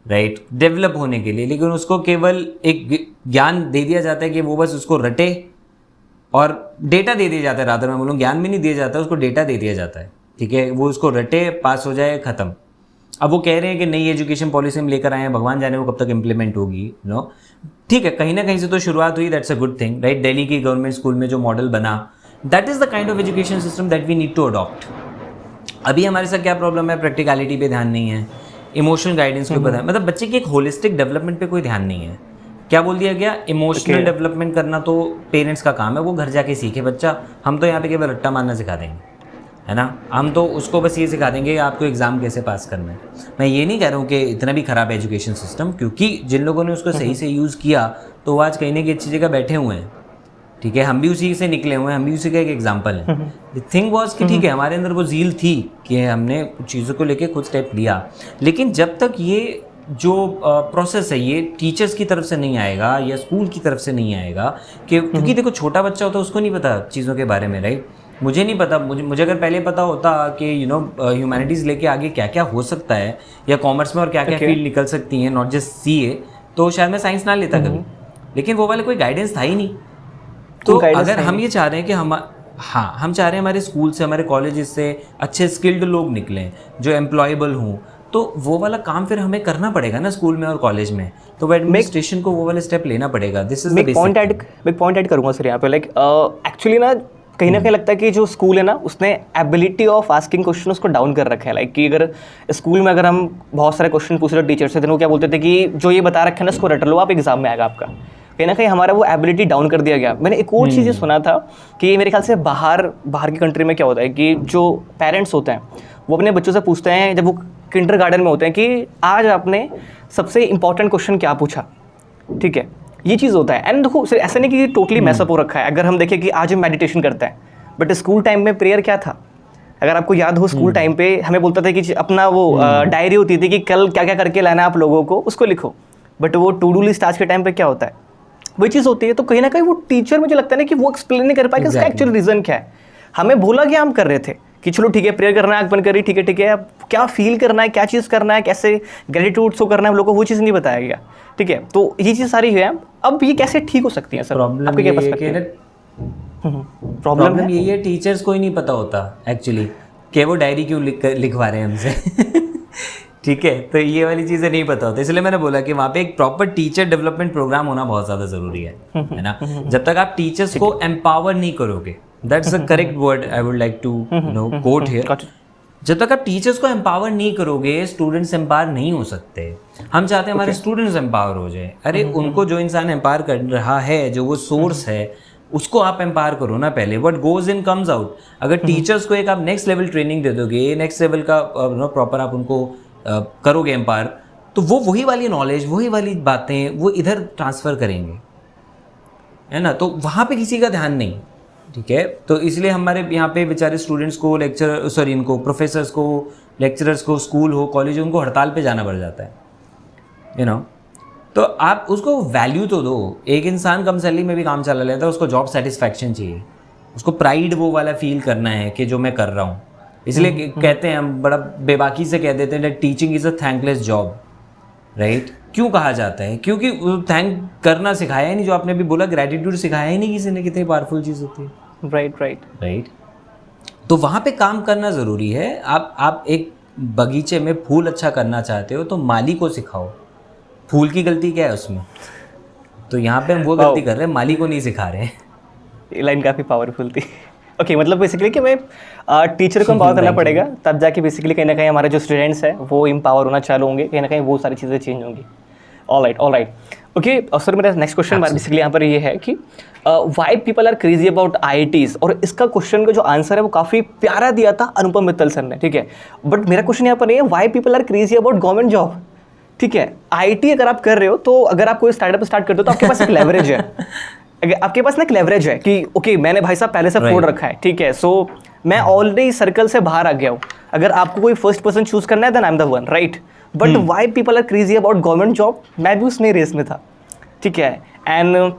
राइट, डेवलप होने के लिए, लेकिन उसको केवल एक ज्ञान दे दिया जाता है कि वो बस उसको रटे, और डेटा दे दिया जाता है, रादर मैं बोलूँ ज्ञान भी नहीं दिया जाता, उसको डेटा दे दिया जाता है, ठीक है, वो उसको रटे, पास हो जाए, ख़त्म। अब वो कह रहे हैं कि नई एजुकेशन पॉलिसी हम लेकर आए हैं, भगवान जाने वो कब तक इम्प्लीमेंट होगी, नो, ठीक है, कहीं ना कहीं से तो शुरुआत हुई, that's a good thing, right. Delhi की गवर्नमेंट स्कूल में जो मॉडल बना, that is the kind of education system that we need to adopt. अभी हमारे साथ क्या प्रॉब्लम है, प्रैक्टिकलिटी पे ध्यान नहीं है, इमोशनल गाइडेंस के ऊपर, मतलब बच्चे की एक होलिस्टिक डेवलपमेंट पे कोई ध्यान नहीं है। क्या बोल दिया गया, इमोशनल डेवलपमेंट करना तो पेरेंट्स का काम है, वो घर जाके सीखे बच्चा, हम तो यहाँ पे केवल रट्टा मारना सिखा देंगे, है ना, हम तो उसको बस ये सिखा देंगे आपको एग्ज़ाम कैसे पास करना है। मैं ये नहीं कह रहा हूँ कि इतना भी ख़राब है एजुकेशन सिस्टम, क्योंकि जिन लोगों ने उसको सही से यूज़ किया तो वो आज कहीं ना कहीं अच्छी जगह बैठे हुए हैं, ठीक है, हम भी उसी से निकले हुए हैं, हम भी उसी का एक एग्जाम्पल है। द थिंग वॉज कि ठीक है, हमारे अंदर वो ज़ील थी कि हमने कुछ चीज़ों को लेके खुद स्टेप लिया, लेकिन जब तक ये जो प्रोसेस है ये टीचर्स की तरफ से नहीं आएगा या स्कूल की तरफ से नहीं आएगा, कि क्योंकि देखो छोटा बच्चा होता है उसको नहीं पता चीज़ों के बारे में, राइट। मुझे नहीं पता, मुझे अगर पहले पता होता कि यू नो ह्यूमैनिटीज़ लेके आगे क्या क्या हो सकता है, या कॉमर्स में और क्या क्या फील्ड निकल सकती हैं, नॉट जस्ट CA, तो शायद मैं साइंस ना लेता कभी, लेकिन वो वाले कोई गाइडेंस था ही नहीं। तो अगर हम ये चाह रहे हैं कि हम चाह रहे हैं हमारे स्कूल से, हमारे कॉलेजेस से अच्छे स्किल्ड लोग निकलें जो एम्प्लॉयबल हों, तो वो वाला काम फिर हमें करना पड़ेगा ना स्कूल में और कॉलेज में, तो वो एडमिनिस्ट्रेशन को वो वाला स्टेप लेना पड़ेगा। This is the basic point add करूँगा सर यहाँ पे, लाइक एक्चुअली ना कहीं ना कहीं लगता है कि जो स्कूल है ना उसने एबिलिटी ऑफ आस्किंग क्वेश्चन उसको डाउन कर रखा है। लाइक कि अगर स्कूल में अगर हम बहुत सारे क्वेश्चन पूछ रहे टीचर से, तो वो क्या बोलते थे कि जो ये बता रखे है ना उसको रट लो, आप एग्जाम में आएगा आपका। कहीं ना कहीं हमारा वो एबिलिटी डाउन कर दिया गया। मैंने एक और चीज़ सुना था कि मेरे ख्याल से बाहर की कंट्री में क्या होता है कि जो पेरेंट्स होते हैं वो अपने बच्चों से पूछते हैं जब वो किंडरगार्टन में होते हैं कि आज आपने सबसे इंपॉर्टेंट क्वेश्चन क्या पूछा, ठीक है, ये चीज़ होता है। एंड देखो सिर्फ ऐसा नहीं कि टोटली मैसअप हो रखा है। अगर हम देखें कि आज हम मेडिटेशन करते हैं, बट स्कूल टाइम में प्रेयर क्या था, अगर आपको याद हो स्कूल टाइम पे हमें बोलता था कि अपना वो डायरी होती थी कि कल क्या क्या करके लाना आप लोगों को, उसको लिखो। बट वो टू डू लिस्ट आज के टाइम पे क्या होता है, वही चीज़ होती है। तो कहीं ना कहीं वो टीचर मुझे लगता है ना कि वो एक्सप्लेन नहीं कर पाए कि इसका एक्चुअल रीज़न क्या है। हमें बोला कि हम कर रहे थे कि चलो ठीक है प्रेयर करना है, आँख बंद करी, ठीक है, अब क्या फील करना है, क्या चीज़ करना है, कैसे ग्रेटिट्यूड शो करना है, हम लोग को वो चीज़ नहीं बताया गया। ठीक है, तो ये चीज़ सारी है। अब ये कैसे ठीक हो सकती है सर, आपके क्या पर्सपेक्टिव? प्रॉब्लम यही है, टीचर्स को ही नहीं पता होता एक्चुअली कि वो डायरी क्यों लिखवा रहे हैं हमसे। ठीक है, तो ये वाली चीज़ें नहीं पता होता, इसलिए मैंने बोला कि वहाँ पे एक प्रॉपर टीचर डेवलपमेंट प्रोग्राम होना बहुत ज़्यादा ज़रूरी है ना। जब तक आप टीचर्स को एम्पावर नहीं करोगे, that's the correct word I would like to know quote here. जब तक आप टीचर्स को एम्पावर नहीं करोगे, स्टूडेंट्स एम्पावर नहीं हो सकते। हम चाहते हैं हमारे स्टूडेंट्स एम्पावर हो जाए। अरे उनको जो इंसान एम्पावर कर रहा है, जो वो सोर्स है, उसको आप एम्पावर करो ना पहले। What goes in comes out. अगर टीचर्स को एक आप नेक्स्ट लेवल ट्रेनिंग दे दोगे, नेक्स्ट लेवल का प्रॉपर आप उनको करोगे एम्पावर, तो वो वही वाली नॉलेज, वही वाली बातें वो इधर ट्रांसफ़र करेंगे, है ना। तो वहाँ पे किसी का ध्यान नहीं, ठीक है। तो इसलिए हमारे यहाँ पे बेचारे स्टूडेंट्स को इनको प्रोफेसर्स को, लेक्चरर्स को, स्कूल हो, कॉलेज हो, उनको हड़ताल पे जाना पड़ जाता है, यू नो। तो आप उसको वैल्यू तो दो। एक इंसान कम सैलरी में भी काम चला लेता है, उसको जॉब सेटिस्फैक्शन चाहिए, उसको प्राइड वो वाला फील करना है कि जो मैं कर रहा हूँ। इसलिए कहते हैं, हम बड़ा बेबाकी से कह देते हैं teaching is a thankless job, right. क्यों कहा जाता है? क्योंकि थैंक करना सिखाया ही नहीं, जो आपने भी बोला, ग्रेटिट्यूड सिखाया ही नहीं किसी ने। कितनी पावरफुल चीज़ होती है। राइट। तो वहाँ पे काम करना ज़रूरी है। आप एक बगीचे में फूल अच्छा करना चाहते हो तो माली को सिखाओ, फूल की गलती क्या है उसमें। तो यहाँ पे हम वो गलती कर रहे हैं, माली को नहीं सिखा रहे हैं। ये लाइन काफ़ी पावरफुल थी। ओके, मतलब बेसिकली कि मैं टीचर को एम्पावर करना पड़ेगा, तब जाके बेसिकली कहीं ना कहीं हमारे जो स्टूडेंट्स हैं वो एम्पावर होना चालू होंगे, कहीं ना कहीं वो सारी चीज़ें चेंज होंगी। All right. ओके सर, मेरा नेक्स्ट क्वेश्चन बेसिकली यहाँ पर ये है कि why people are crazy about IITs, और इसका क्वेश्चन का जो आंसर है वो काफ़ी प्यारा दिया था अनुपम मित्तल सर ने, ठीक है। बट मेरा क्वेश्चन यहाँ पर ये है, why people are crazy about government job. ठीक है, IIT अगर आप कर रहे हो, तो अगर आप कोई स्टार्टअप स्टार्ट करते हो तो आपके पास एक लेवरेज है। आपके पास ना एक लेवरेज है कि ओके मैंने भाई साहब पहले से फोड़ रखा है, ठीक है, सो मैं ऑलरेडी सर्कल से बाहर आ गया हूँ। अगर आपको कोई फर्स्ट पर्सन चूज करना है then I am the one, right. But why people are crazy about government job, मैं भी उसमें रेस में था, ठीक है। एंड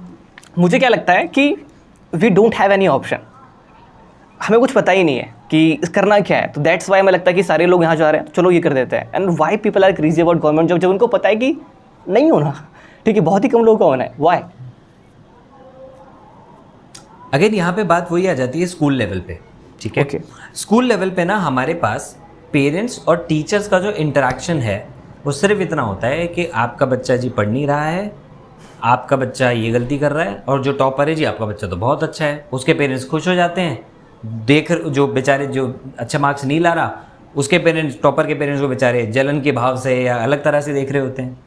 मुझे क्या लगता है कि we don't have any option, हमें कुछ पता ही नहीं है कि करना क्या है। तो दैट्स वाई हमें लगता है कि सारे लोग यहाँ जा रहे हैं, चलो ये कर देते हैं। And why people are crazy about government job, जब उनको पता है कि नहीं होना, ठीक है, बहुत ही कम लोगों का होना है। वाई? अगेन यहाँ पे बात वही आ जाती है स्कूल लेवल पे, ठीक है। स्कूल लेवल पे ना हमारे पास पेरेंट्स और टीचर्स का जो इंटरेक्शन है वो सिर्फ इतना होता है कि आपका बच्चा जी पढ़ नहीं रहा है, आपका बच्चा ये गलती कर रहा है, और जो टॉपर है जी आपका बच्चा तो बहुत अच्छा है। उसके पेरेंट्स खुश हो जाते हैं, जो बेचारे जो अच्छे मार्क्स नहीं ला रहा, उसके पेरेंट्स, टॉपर के पेरेंट्स को बेचारे जलन के भाव से या अलग तरह से देख रहे होते हैं,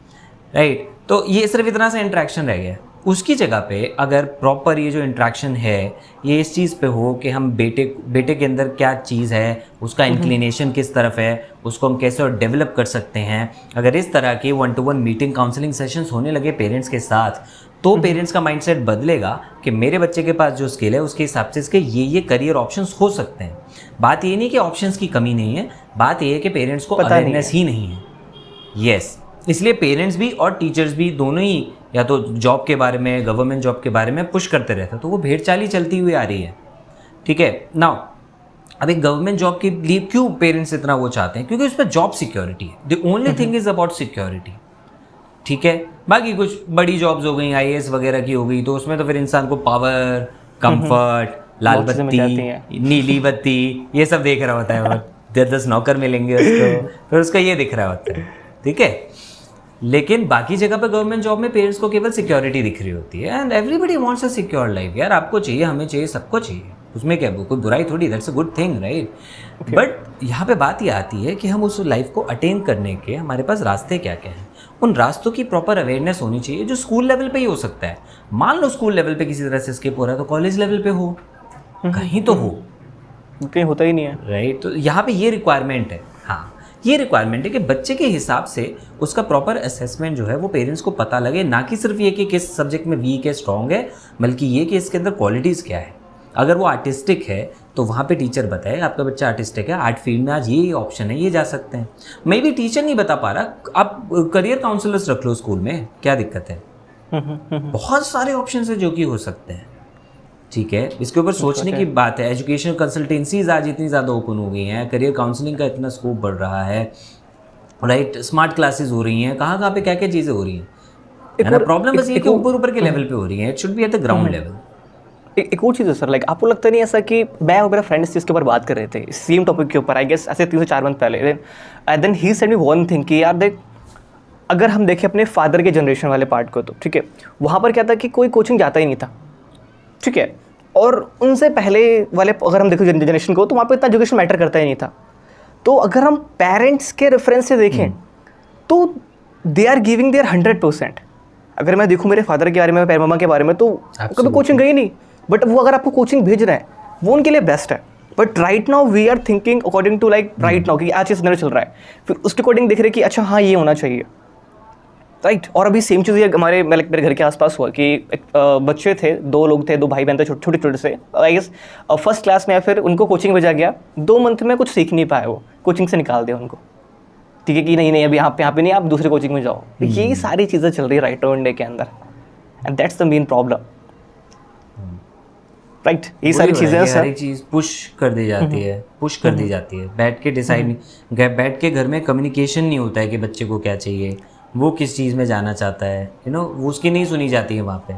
राइट। तो ये सिर्फ इतना सा इंटरेक्शन रह गया। उसकी जगह पे अगर प्रॉपर ये जो इंटरेक्शन है ये इस चीज़ पे हो कि हम बेटे के अंदर क्या चीज़ है, उसका इंक्लिनेशन किस तरफ है, उसको हम कैसे और डेवलप कर सकते हैं, अगर इस तरह के 1-to-1 मीटिंग काउंसलिंग सेशंस होने लगे पेरेंट्स के साथ, तो पेरेंट्स का माइंडसेट बदलेगा कि मेरे बच्चे के पास जो स्किल है उसके हिसाब से इसके ये करियर ऑप्शंस हो सकते हैं। बात ये नहीं कि ऑप्शंस की कमी नहीं है, बात ये है कि पेरेंट्स को अवेयरनेस ही नहीं है। यस, इसलिए पेरेंट्स भी और टीचर्स भी दोनों ही या तो जॉब के बारे में, गवर्नमेंट जॉब के बारे में पुश करते रहते हैं, तो वो भेड़ चाल ही चलती हुई आ रही है, ठीक है। नाउ अब एक गवर्नमेंट जॉब के लिए क्यों पेरेंट्स इतना वो चाहते हैं? क्योंकि उस पर जॉब सिक्योरिटी है। The only thing is about security, ठीक है। बाकी कुछ बड़ी जॉब्स हो गई, IAS वगैरह की हो गई, तो उसमें तो फिर इंसान को पावर, कंफर्ट, लाल बत्ती, नीली बत्ती, ये सब देख रहा होता है। वो 10 नौकर मिलेंगे उसको, फिर उसका ये दिख रहा होता है, ठीक है। लेकिन बाकी जगह पर गवर्नमेंट जॉब में पेरेंट्स को केवल सिक्योरिटी दिख रही होती है। And everybody wants a secure life. यार आपको चाहिए, हमें चाहिए, सबको चाहिए, उसमें क्या कोई बुराई थोड़ी, that's a good thing, right. But यहाँ पे बात ये आती है कि हम उस लाइफ को अटेन करने के हमारे पास रास्ते क्या क्या हैं। उन रास्तों की प्रॉपर अवेयरनेस होनी चाहिए, जो स्कूल लेवल पे ही हो सकता है। मान लो स्कूल लेवल पे किसी तरह से स्किप हो रहा है, तो कॉलेज लेवल पे हो, कहीं तो हो, कहीं होता ही नहीं है, राइट। तो यहाँ पे ये रिक्वायरमेंट है, हाँ ये रिक्वायरमेंट है कि बच्चे के हिसाब से उसका प्रॉपर असेसमेंट जो है वो पेरेंट्स को पता लगे, ना कि सिर्फ ये कि किस सब्जेक्ट में वीक है, स्ट्रॉन्ग है, बल्कि ये कि इसके अंदर क्वालिटीज़ क्या है। अगर वो आर्टिस्टिक है तो वहाँ पे टीचर बताए आपका बच्चा आर्टिस्टिक है, आर्ट फील्ड में आज ये ऑप्शन है, ये जा सकते हैं। मैं भी टीचर नहीं बता पा रहा, आप करियर काउंसलर्स रख लो स्कूल में, क्या दिक्कत है? बहुत सारे ऑप्शन है जो कि हो सकते हैं, ठीक है। इसके ऊपर सोचने की बात है। एजुकेशन कंसल्टेंसीज आज इतनी ज़्यादा ओपन हो गई हैं, करियर काउंसलिंग का इतना स्कोप बढ़ रहा है, राइट। स्मार्ट क्लासेस हो रही हैं, कहाँ पे क्या क्या चीज़ें हो रही हैं, है ना। प्रॉब्लम बस ये कि ऊपर के लेवल पे हो रही है, it should be at the ground level. एक और चीज़ है सर, लाइक आपको लगता नहीं ऐसा कि मैं और मेरा फ्रेंड इस चीज़ के ऊपर बात कर रहे थे, सेम टॉपिक के ऊपर, आई गेस ऐसे 3 से 4 मंथ पहले, then he said me one thing कि यार देख, अगर हम देखें अपने फादर के जनरेशन वाले पार्ट को, तो ठीक है, वहाँ पर क्या था कि कोई कोचिंग जाता ही नहीं था, ठीक है। और उनसे पहले वाले अगर हम देखें जनरेशन को, तो वहाँ पर इतना एजुकेशन मैटर करता ही नहीं था। तो अगर हम पेरेंट्स के रेफरेंस से देखें तो दे आर गिविंग देयर 100%। अगर मैं देखूँ मेरे फादर के बारे में, मेरे मम्मा के बारे में, तो कभी कोचिंग गई नहीं, बट वो अगर आपको कोचिंग भेज रहे हैं वो उनके लिए बेस्ट है। But right now we are thinking according to like right now कि आज चीज़ नया चल रहा है, फिर उसके अकॉर्डिंग देख रहे कि अच्छा हाँ ये होना चाहिए, राइट। और अभी सेम चीज़ ये हमारे मेरे घर के आसपास हुआ कि एक बच्चे थे, 2 लोग थे, 2 भाई बहन थे, छोटे से, आई गेस फर्स्ट क्लास में, या फिर उनको कोचिंग भेजा गया, 2 मंथ में कुछ सीख नहीं पाए, वो कोचिंग से निकाल दिया उनको, ठीक है कि नहीं अभी यहाँ पे नहीं, आप दूसरे कोचिंग में जाओ। ये सारी चीज़ें चल रही है राइट इंडिया के अंदर, and that's the main problem, right. ये सारी चीज़ें हर एक चीज़ पुश कर दी जाती है, बैठ के डिसाइड नहीं, बैठ के घर में कम्युनिकेशन नहीं होता है कि बच्चे को क्या चाहिए, वो किस चीज़ में जाना चाहता है, यू नो, उसकी नहीं सुनी जाती है वहाँ पे।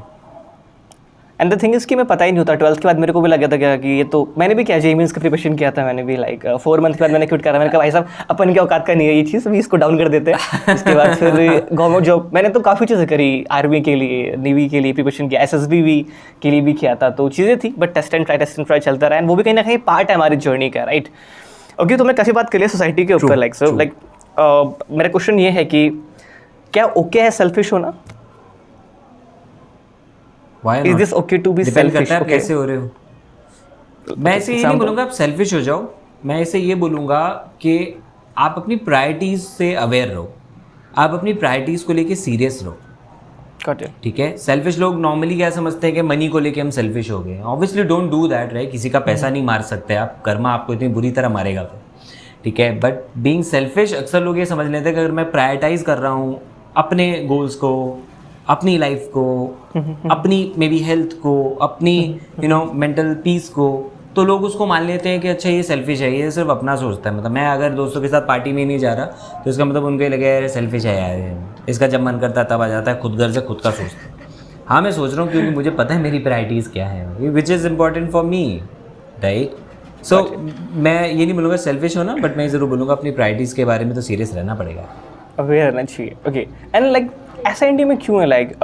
एंड द थिंग इज़ कि मैं पता ही नहीं होता, 12th के बाद मेरे को भी लगा था कि ये तो, मैंने भी क्या जेईमेंस का प्रिपरेशन किया था, मैंने भी लाइक 4 मंथ के बाद मैंने क्विट करा। मैंने कहा भाई साहब अपन के औकात का नहीं है ये चीज़, अभी इसको डाउन कर देते हैं। इसके बाद फिर गवर्नमेंट जॉब, मैंने तो काफ़ी चीज़ें करी, आर्मी के लिए, नेवी के लिए प्रिपरेशन किया, SSB के लिए भी किया था, तो चीज़ें थी, बट टेस्ट एंड ट्राई चलता रहा, एंड वो भी कहीं ना कहीं पार्ट है हमारी जर्नी का, राइट। ओके, तो मैं काफ़ी बात करिए सोसाइटी के ऊपर, लाइक सो लाइक मेरा क्वेश्चन ये है कि क्या ओके है सेल्फिश होना? Is this okay to be depend selfish? करता है आप Okay. कैसे हो रहे हो। मैं इसे ये नहीं बोलूँगा आप सेल्फिश हो जाओ, मैं इसे ये बोलूँगा कि आप अपनी प्रायोरिटीज़ से अवेयर रहो, आप अपनी प्रायोरिटीज़ को लेके सीरियस रहो, Got it. ठीक है। सेल्फिश लोग नॉर्मली क्या समझते हैं कि मनी को लेके हम सेल्फिश हो गए। Obviously don't do that, right. किसी का पैसा नहीं मार सकते आप, कर्मा आपको इतनी बुरी तरह मारेगा फिर, ठीक है। बट बीइंग सेल्फिश, अक्सर लोग ये समझ लेते हैं कि अगर मैं प्रायोरिटाइज कर रहा हूँ अपने गोल्स को, अपनी लाइफ को, अपनी मे बी हेल्थ को, अपनी यू नो मेंटल पीस को, तो लोग उसको मान लेते हैं कि अच्छा ये सेल्फिश है, ये सिर्फ अपना सोचता है। मतलब मैं अगर दोस्तों के साथ पार्टी में नहीं जा रहा तो इसका मतलब उनको ये लगे यार सेल्फिश है यार, इसका जब मन करता है तब आ जाता है, खुद घर से खुद का सोचता है। हाँ मैं सोच रहा हूँ क्योंकि मुझे पता है मेरी प्रायोरिटीज़ क्या है, which is important for me, right. So मैं ये नहीं बोलूँगा सेल्फिश होना, बट मैं ज़रूर बोलूँगा अपनी प्रायोरिटीज़ के बारे में तो सीरियस रहना पड़ेगा, अवेयर रहना चाहिए। ओके, एंड लाइक ऐसा इंडिया में क्यों है, like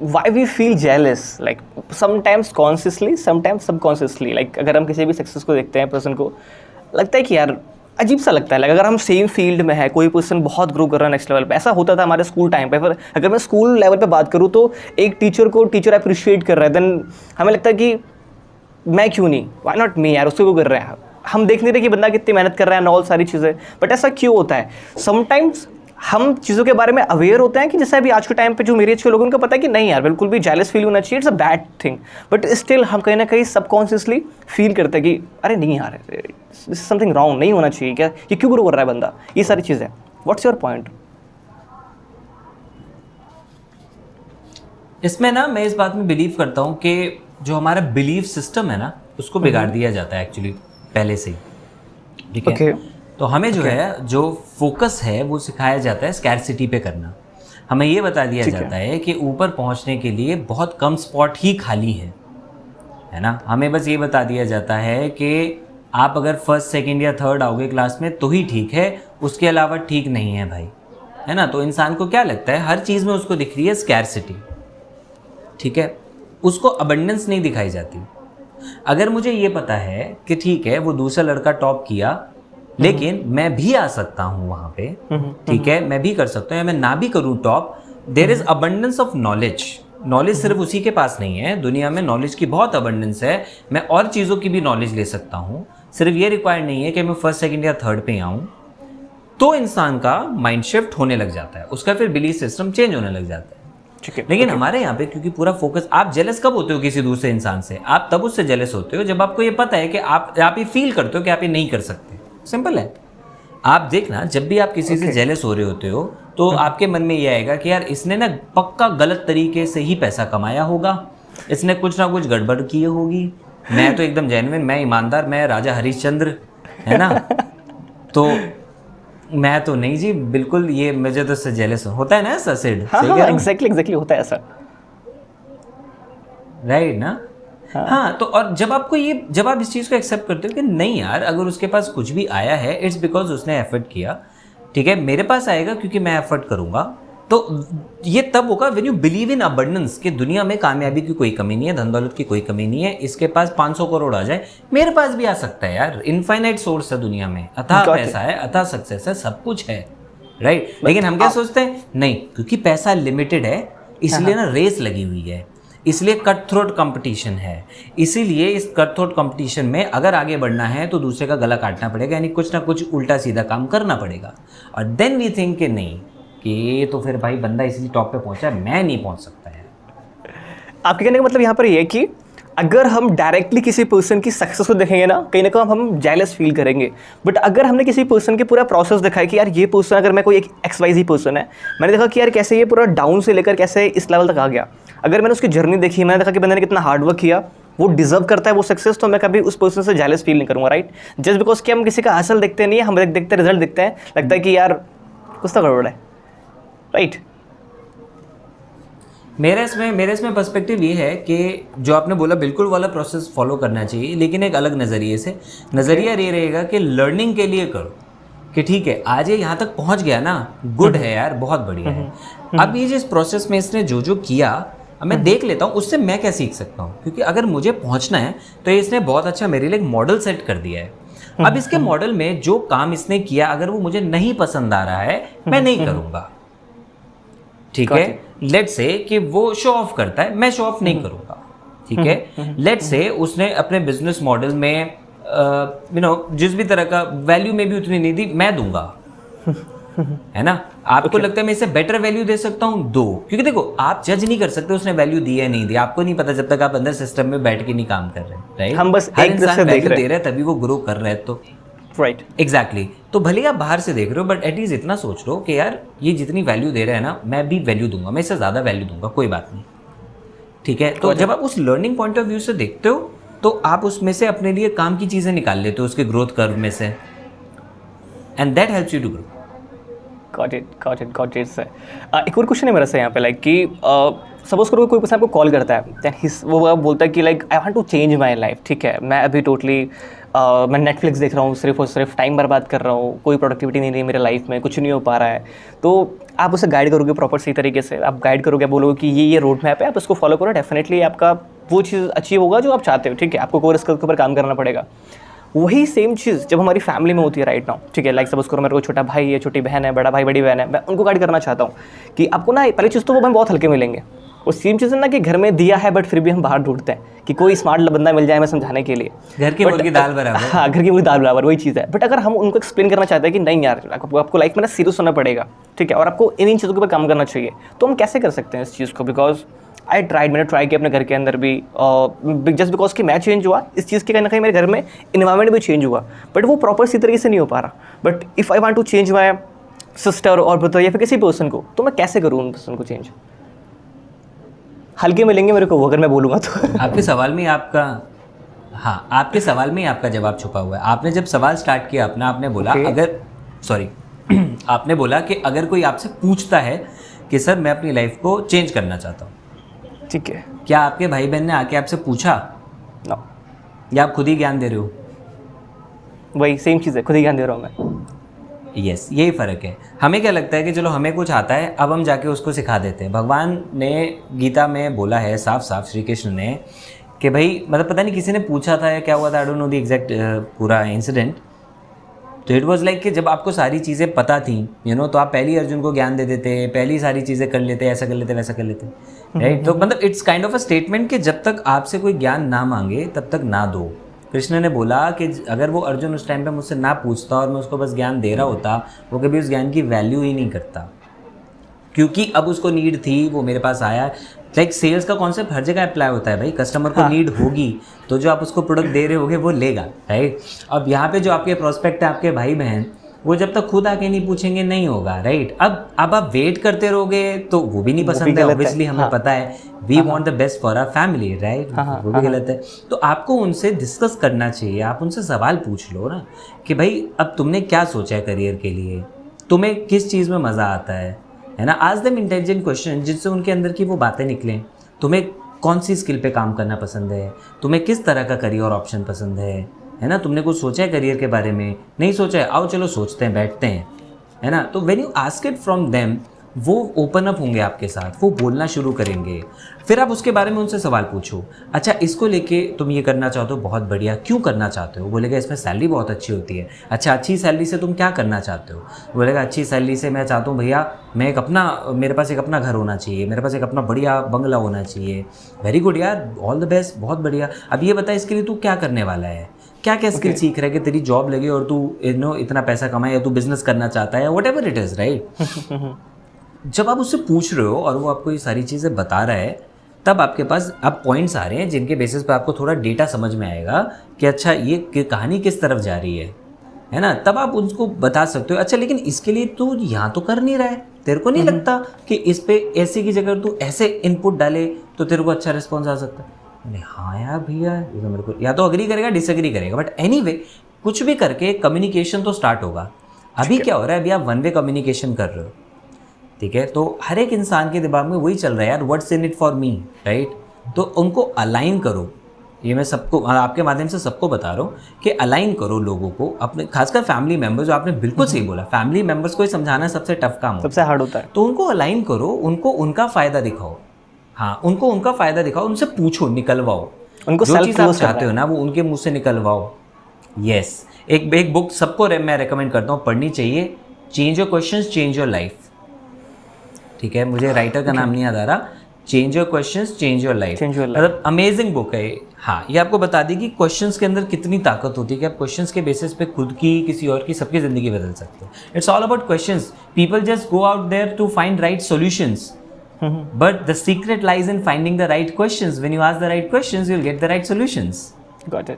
why we feel jealous, like sometimes consciously sometimes subconsciously, like अगर हम किसी भी सक्सेस को देखते हैं पर्सन को, लगता है कि यार अजीब सा लगता है, लाइक अगर हम सेम फील्ड में है, कोई पर्सन बहुत ग्रो कर रहा है नेक्स्ट लेवल पे, ऐसा होता था हमारे स्कूल टाइम पे। फिर अगर मैं स्कूल लेवल पे बात करूँ तो एक टीचर को टीचर अप्रिशिएट कर रहा है, देन हमें लगता है कि मैं क्यों नहीं, वाई नॉट मी यार, उससे क्यों कर रहे हैं। हम देख नहीं रहे कि बंदा कितनी मेहनत कर रहा है, और सारी चीज़ें, बट ऐसा क्यों होता है? समटाइम्स हम चीज़ों के बारे में अवेयर होते हैं कि जैसे अभी आज के टाइम पे जो मेरी एज के लोग उनको पता है कि नहीं यार बिल्कुल भी जेलस फील होना चाहिए, it's a bad thing, but still हम कहीं ना कहीं सबकॉन्शियसली फील करते हैं कि अरे नहीं यार दिस इज समथिंग रॉन्ग, नहीं होना चाहिए, क्या ये क्यों ग्रो कर रहा है बंदा, ये सारी चीज़ें। What's your point? इसमें ना मैं इस बात में बिलीव करता हूँ कि जो हमारा बिलीफ सिस्टम है ना उसको बिगाड़ दिया जाता है एक्चुअली पहले से ही, ठीक है। Okay. तो हमें जो है जो फोकस है वो सिखाया जाता है स्कैरसिटी पे करना। हमें ये बता दिया जाता है कि ऊपर पहुंचने के लिए बहुत कम स्पॉट ही खाली है ना। हमें बस ये बता दिया जाता है कि आप अगर फर्स्ट सेकंड या थर्ड आओगे क्लास में तो ही ठीक है, उसके अलावा ठीक नहीं है भाई, है ना। तो इंसान को क्या लगता है, हर चीज़ में उसको दिख रही है स्कैरसिटी, ठीक है, उसको अबंडेंस नहीं दिखाई जाती। अगर मुझे ये पता है कि ठीक है वो दूसरा लड़का टॉप किया लेकिन मैं भी आ सकता हूँ वहाँ पे, ठीक है, मैं भी कर सकता हूँ, या मैं ना भी करूँ top, there is abundance of knowledge. Knowledge सिर्फ उसी के पास नहीं है, दुनिया में नॉलेज की बहुत अबंडेंस है, मैं और चीज़ों की भी नॉलेज ले सकता हूँ, सिर्फ ये रिक्वायर्ड नहीं है कि मैं फर्स्ट सेकंड या थर्ड पे आऊँ। तो इंसान का माइंड शिफ्ट होने लग जाता है, उसका फिर बिलीफ सिस्टम चेंज होने लग जाता है। ठीक है। लेकिन हमारे यहाँ पे क्योंकि पूरा फोकस, आप जेलस कब होते हो किसी दूसरे इंसान से? आप तब उससे जेलस होते हो जब आपको ये पता है कि आप ये फील करते हो कि आप ये नहीं कर सकते। सिंपल है। आप देखना, जब भी आप किसी से जेलस हो रहे होते हो तो आपके मन में ये आएगा कि यार इसने ना पक्का गलत तरीके से ही पैसा कमाया होगा, इसने कुछ ना कुछ गड़बड़ की होगी, मैं तो एकदम जेन्युइन, मैं ईमानदार, मैं राजा हरिश्चंद्र, है ना, तो मैं तो नहीं जी, बिल्कुल, ये मुझे तो इससे जेलस होता है ना ऐसा सिड। हाँ हाँ, एग्जैक्टली होता है ऐसा, राइट ना। हाँ, तो और जब आप इस चीज़ को एक्सेप्ट करते हो कि नहीं यार, अगर उसके पास कुछ भी आया है इट्स बिकॉज उसने एफर्ट किया, ठीक है, मेरे पास आएगा क्योंकि मैं एफर्ट करूंगा, तो ये तब होगा when you believe in abundance, कि दुनिया में कामयाबी की कोई कमी नहीं है, धन दौलत की कोई कमी नहीं है, इसके पास 500 करोड़ आ जाए मेरे पास भी आ सकता है यार, इनफाइनाइट सोर्स है दुनिया में, अथाह पैसा है, अथाह सक्सेस है, सब कुछ है, राइट। लेकिन हम क्या सोचते हैं, नहीं क्योंकि पैसा लिमिटेड है इसलिए ना रेस लगी हुई है, इसलिए कट थ्रोट कंपटीशन है, इसीलिए इस कट थ्रोट कंपटीशन में अगर आगे बढ़ना है तो दूसरे का गला काटना पड़ेगा, यानी कुछ ना कुछ उल्टा सीधा काम करना पड़ेगा, और देन वी थिंक कि नहीं, कि ये तो फिर भाई बंदा इसलिए टॉप पे पहुंचा है, मैं नहीं पहुंच सकता है। आपके कहने का मतलब यहाँ पर ये है कि अगर हम डायरेक्टली किसी पर्सन की सक्सेस को देखेंगे ना, कहीं ना कहीं हम जेलस फील करेंगे, बट अगर हमने किसी पर्सन के पूरा प्रोसेस देखा है कि यार ये पर्सन, अगर मैं कोई एक XYZ पर्सन है, मैंने देखा कि यार कैसे ये पूरा डाउन से लेकर कैसे इस लेवल तक आ गया, अगर मैंने उसकी जर्नी देखी, मैंने देखा कि बंदे ने कितना हार्डवर्क किया, वो डिजर्व करता है वो सक्सेस, तो मैं कभी उस पर्सन से जेलस फील नहीं करूँगा, राइट। जस्ट बिकॉज कि हम किसी का हासिल देखते नहीं है, हम देखते रिजल्ट देखते हैं, लगता है कि यार कुछ तो गड़बड़ है, राइट। मेरे इसमें पर्सपेक्टिव ये है कि जो आपने बोला बिल्कुल वाला प्रोसेस फॉलो करना चाहिए, लेकिन एक अलग नज़रिए से। नज़रिया ये रहेगा कि लर्निंग के लिए करो, कि ठीक है आज ये यहाँ तक पहुँच गया ना, गुड है यार, बहुत बढ़िया है। अब ये जिस प्रोसेस में इसने जो जो किया, अब मैं देख लेता हूँ उससे मैं क्या सीख सकता हूँ, क्योंकि अगर मुझे पहुँचना है तो इसने बहुत अच्छा मेरे लिए एक मॉडल सेट कर दिया है। अब इसके मॉडल में जो काम इसने किया अगर वो मुझे नहीं पसंद आ रहा है, मैं नहीं करूँगा, ठीक है। लेट्स से कि वो शो ऑफ करता है, मैं शो ऑफ नहीं करूँगा, ठीक है। लेट्स से उसने अपने बिजनेस मॉडल में जिस भी तरह का वैल्यू में भी उतनी नहीं दी, मैं दूंगा, है ना। आपको लगता है मैं इसे बेटर वैल्यू दे सकता हूँ, दो, क्योंकि देखो आप जज नहीं कर सकते उसने वैल्यू दी है नहीं दी, आपको नहीं पता जब तक आप अंदर सिस्टम में बैठ के नहीं काम कर रहे हैं, राइट। हम बस हर एक इंसान से देख वैल्यू रहे दे रहा है तभी वो ग्रो कर रहा है, तो राइट, एग्जैक्टली। तो भले आप बाहर से देख रहे हो, बट एटलीस्ट इतना सोच लो कि यार ये जितनी वैल्यू दे रहा है ना, मैं भी वैल्यू दूंगा, मैं इससे ज़्यादा वैल्यू दूंगा, कोई बात नहीं, ठीक है। तो जब आप उस लर्निंग पॉइंट ऑफ व्यू से देखते हो तो आप उसमें से अपने लिए काम की चीज़ें निकाल लेते हो उसके ग्रोथ कर्व में से, and that helps you to grow. Got it sir. एक और क्वेश्चन है मेरा सर यहाँ पे, लाइक कि सपोज करो कोई पर्सन आपको कॉल करता है, देन वो बोलता है कि like I want to change my life, ठीक है, मैं अभी टोटली मैं नेटफ्लिक्स देख रहा हूँ, सिर्फ और सिर्फ टाइम बर्बाद कर रहा हूँ, कोई प्रोडक्टिविटी नहीं रही मेरे लाइफ में, कुछ नहीं हो पा रहा है, तो आप उसे गाइड करोगे प्रॉपर सही तरीके से, आप गाइड करोगे, बोलोगे कि ये रोड मैप है, आप इसको फॉलो करो, डेफिनेटली आपका वो चीज़ अचीव होगा जो आप चाहते हो, ठीक है। आपको कोर स्किल के ऊपर काम करना पड़ेगा। वही सेम चीज़ जब हमारी फैमिली में होती है राइट नाउ, ठीक है, लाइक सपोज करो मेरे को छोटा भाई है, छोटी बहन है, बड़ा भाई बड़ी बहन है, मैं उनको गाइड करना चाहता हूँ कि आपको ना पहली चीज़ तो वो हमें बहुत हल्के मिलेंगे, और सेम चीज़ है ना कि घर में दिया है बट फिर भी हम बाहर ढूंढते हैं कि कोई स्मार्ट बंदा मिल जाए हमें समझाने के लिए, घर की मुर्गी दाल बराबर। हाँ, घर की मुर्गी दाल बराबर, वही चीज़ है। बट अगर हम उनको एक्सप्लेन करना चाहते हैं कि नहीं यार आपको लाइफ में ना सीरियस होना पड़ेगा, ठीक है, और आपको इन चीज़ों के ऊपर काम करना चाहिए, तो हम कैसे कर सकते हैं इस चीज़ को? बिकॉज मैंने ट्राई किया अपने घर के अंदर भी, जस्ट बिकॉज कि मैं चेंज हुआ, इस चीज़ के कहीं ना कहीं मेरे घर में इन्वायरमेंट भी चेंज हुआ, बट वो प्रॉपर सी तरीके से नहीं हो पा रहा। But if I want to change my sister और ब्रदर या फिर किसी पर्सन को, तो मैं कैसे करूँ उन पर्सन को चेंज? हल्के मिलेंगे मेरे को वो अगर मैं बोलूँगा तो। आपके सवाल में आपका, हाँ, आपके सवाल में ही आपका जवाब छुपा हुआ है। आपने जब सवाल स्टार्ट किया अपना, आपने बोला आपने बोला कि अगर कोई आपसे पूछता है कि सर मैं अपनी लाइफ को चेंज करना चाहता हूँ, ठीक है, क्या आपके भाई बहन ने आके आपसे पूछा? नो, या आप खुद ही ज्ञान दे रहे हो? वही सेम चीज़ है, खुद ही ज्ञान दे रहा हूँ मैं। यस, यही फ़र्क है। हमें क्या लगता है कि चलो हमें कुछ आता है, अब हम जाके उसको सिखा देते हैं। भगवान ने गीता में बोला है साफ साफ, श्री कृष्ण ने, कि भाई मतलब पता नहीं किसी ने पूछा था या क्या हुआ था, I don't know the exact पूरा इंसिडेंट, तो इट वाज लाइक कि जब आपको सारी चीज़ें पता थी, तो आप पहली अर्जुन को ज्ञान दे देते, पहली सारी चीज़ें कर लेते, ऐसा कर लेते, वैसा कर लेते, राइट। तो मतलब it's kind of a statement कि जब तक आपसे कोई ज्ञान ना मांगे तब तक ना दो। कृष्ण ने बोला कि अगर वो अर्जुन उस टाइम पे मुझसे ना पूछता और मैं उसको बस ज्ञान दे रहा होता, वो कभी उस ज्ञान की वैल्यू ही नहीं करता। क्योंकि अब उसको नीड थी, वो मेरे पास आया। लाइक सेल्स का कॉन्सेप्ट हर जगह अप्लाई होता है भाई, कस्टमर को नीड होगी तो जो आप उसको प्रोडक्ट दे रहे होगे वो लेगा, राइट। अब यहाँ पे जो आपके प्रोस्पेक्ट है, आपके भाई बहन, वो जब तक खुद आके नहीं पूछेंगे नहीं होगा, राइट। अब आप वेट करते रहोगे तो वो भी नहीं पसंद है, ऑब्वियसली हमें पता है we want the best for our family, right. वो भी गलत है। तो आपको उनसे डिस्कस करना चाहिए, आप उनसे सवाल पूछ लो ना कि भाई अब तुमने क्या सोचा है करियर के लिए, तुम्हें किस चीज़ में मज़ा आता है ना। आस्क देम इंटेलिजेंट क्वेश्चन जिससे उनके अंदर की वो बातें निकलें। तुम्हें कौन सी स्किल पे काम करना पसंद है, तुम्हें किस तरह का करियर ऑप्शन पसंद है ना। तुमने कुछ सोचा है करियर के बारे में, नहीं सोचा है, आओ चलो सोचते हैं, बैठते हैं, है ना। तो when you ask it from them, वो ओपन अप होंगे आपके साथ, वो बोलना शुरू करेंगे। फिर आप उसके बारे में उनसे सवाल पूछो, अच्छा इसको लेके तुम ये करना चाहते हो, बहुत बढ़िया, क्यों करना चाहते हो। बोलेगा इसमें सैलरी बहुत अच्छी होती है। अच्छा अच्छी सैलरी से तुम क्या करना चाहते हो। बोलेगा अच्छी सैलरी से मैं चाहता हूँ भैया मैं मेरे पास एक अपना घर होना चाहिए, मेरे पास एक अपना बढ़िया बंगला होना चाहिए। वेरी गुड यार, ऑल द बेस्ट, बहुत बढ़िया। अब ये बता इसके लिए तू क्या करने वाला है, क्या क्या स्किल सीख रहा है कि तेरी जॉब लगे और तू इतना पैसा कमाए, या तू बिजनेस करना चाहता है, what ever it is, right. जब आप उससे पूछ रहे हो और वो आपको ये सारी चीज़ें बता रहा है, तब आपके पास अब पॉइंट्स आ रहे हैं जिनके बेसिस पे आपको थोड़ा डेटा समझ में आएगा कि अच्छा ये कहानी किस तरफ जा रही है ना। तब आप उनको बता सकते हो, अच्छा लेकिन इसके लिए तू यहाँ तो कर नहीं रहा है, तेरे को नहीं लगता कि इस पे ऐसे की जगह तू ऐसे इनपुट डाले तो तेरे को अच्छा रिस्पॉन्स आ सकता है। मैंने हाँ यार भैया, ये तो मेरे को या तो अग्री करेगा, डिसएग्री करेगा, बट एनीवे कुछ भी करके कम्युनिकेशन तो स्टार्ट होगा। अभी क्या हो रहा है, अभी आप वन वे कम्युनिकेशन कर रहे हो, ठीक है। तो हर एक इंसान के दिमाग में वही चल रहा है यार, what's in it for me, right. तो उनको अलाइन करो, ये मैं सबको आपके माध्यम से सबको बता रहा हूँ कि अलाइन करो लोगों को, अपने खासकर फैमिली मेम्बर्स, जो आपने बिल्कुल सही बोला, फैमिली मेम्बर्स को समझाना सबसे टफ काम, सबसे हार्ड होता है। तो उनको अलाइन करो, उनको उनका फ़ायदा दिखाओ, हाँ उनको उनका फ़ायदा दिखाओ, उनसे पूछो, निकलवाओ, उनको जो चीज़ आप चाहते हो ना वो उनके मुँह से निकलवाओ। यस, एक बुक सबको मैं रेकमेंड करता हूँ, पढ़नी चाहिए, change your questions change your life, ठीक है। मुझे राइटर का नाम नहीं याद आ रहा, change your questions change your life, मतलब अमेजिंग बुक है। हाँ, ये आपको बता दी कि क्वेश्चंस के अंदर कितनी ताकत होती है कि आप क्वेश्चंस के बेसिस पे खुद की, किसी और की, सबकी ज़िंदगी बदल सकते हो। It's all about questions. People just go out there to find right solutions, but the secret lies in finding the right questions. When you ask the right questions you will get the right solutions. Got it.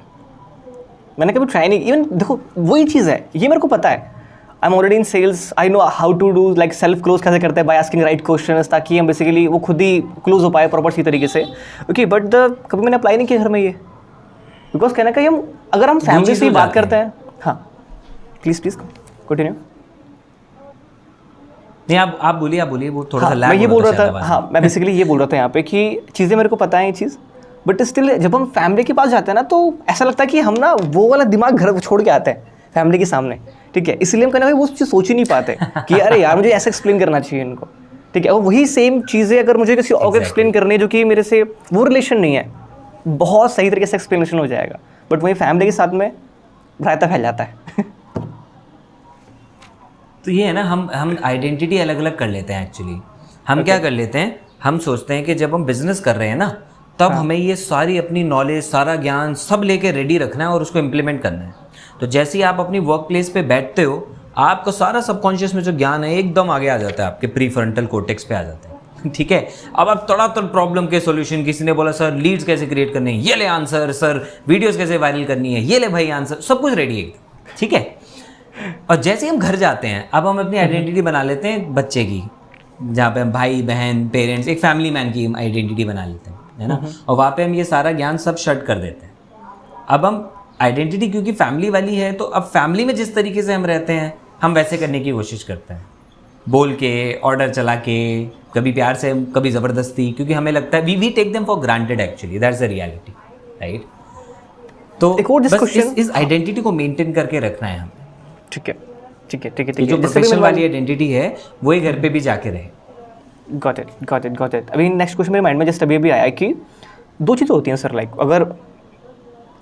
मैंने कभी try नहीं, even देखो वही चीज़ है, ये मेरे को पता है। I am already in sales, I know how to do like self close कैसे करते हैं, बाय आस्किंग राइट क्वेश्चंस, ताकि हम बेसिकली वो खुद ही क्लोज हो पाए प्रॉपर सी तरीके से। ओके, बट कभी मैंने अप्लाई नहीं किया घर में ये, बिकॉज कहना का हम अगर हम फैमिली से बात करते हैं। हाँ प्लीज़ कंटिन्यू। नहीं आप बोलिए वो थोड़ा सा मैं ये बोल रहा था, हाँ मैं बेसिकली ये बोल रहा था यहाँ पे कि चीज़ें मेरे को पता है ये चीज़, बट स्टिल जब हम फैमिली के पास जाते हैं ना तो ऐसा लगता है कि हम ना वो वाला दिमाग घर छोड़ के आते हैं फैमिली के सामने, ठीक है। इसलिए हम कहना भाई वो चीज़ सोच ही नहीं पाते कि अरे यार मुझे ऐसा एक्सप्लेन करना चाहिए इनको, ठीक है। और वही सेम चीज़ें अगर मुझे किसी और को एक्सप्लेन करनी है जो कि मेरे से वो रिलेशन नहीं है, बहुत सही तरीके से एक्सप्लेनेशन हो जाएगा, बट वही फैमिली के साथ में रायता फैल जाता है। तो ये है ना, हम आइडेंटिटी अलग अलग कर लेते हैं एक्चुअली। हम क्या कर लेते हैं, हम सोचते हैं कि जब हम बिजनेस कर रहे हैं ना तब हमें ये सारी अपनी नॉलेज, सारा ज्ञान सब लेके रेडी रखना है और उसको इम्प्लीमेंट करना है। तो जैसे ही आप अपनी वर्क प्लेस पे बैठते हो, आपका सारा सबकॉन्शियस में जो ज्ञान है एकदम आगे आ जाता है, आपके प्रीफ्रंटल कोर्टेक्स पे आ जाता है, ठीक है। अब आप तड़ातड़ प्रॉब्लम के सॉल्यूशन, किसी ने बोला सर लीड्स कैसे क्रिएट करने हैं, ये ले आंसर, सर वीडियोस कैसे वायरल करनी है, ये ले भाई आंसर, सब कुछ रेडी है, ठीक है। और जैसे ही हम घर जाते हैं, अब हम अपनी आइडेंटिटी बना लेते हैं बच्चे की, जहाँ पे हम भाई बहन पेरेंट्स एक फैमिली मैन की आइडेंटिटी बना लेते हैं, है ना। और वहाँ पे हम ये सारा ज्ञान सब शट कर देते हैं। अब हम आइडेंटिटी क्योंकि फैमिली वाली है, तो अब फैमिली में जिस तरीके से हम रहते हैं हम वैसे करने की कोशिश करते हैं, बोल के, ऑर्डर चला के, कभी प्यार से, कभी ज़बरदस्ती, क्योंकि हमें लगता है we take them for granted, actually that's the reality, right. तो बस इस आइडेंटिटी को मेंटेन करके रखना है हमें, ठीक है। जो प्रोफेशनल वाली आइडेंटिटी है वही घर पे भी जाके रहे। Got it. अभी नेक्स्ट क्वेश्चन मेरे माइंड में जस्ट अभी आया कि दो चीज़ें होती हैं सर, लाइक अगर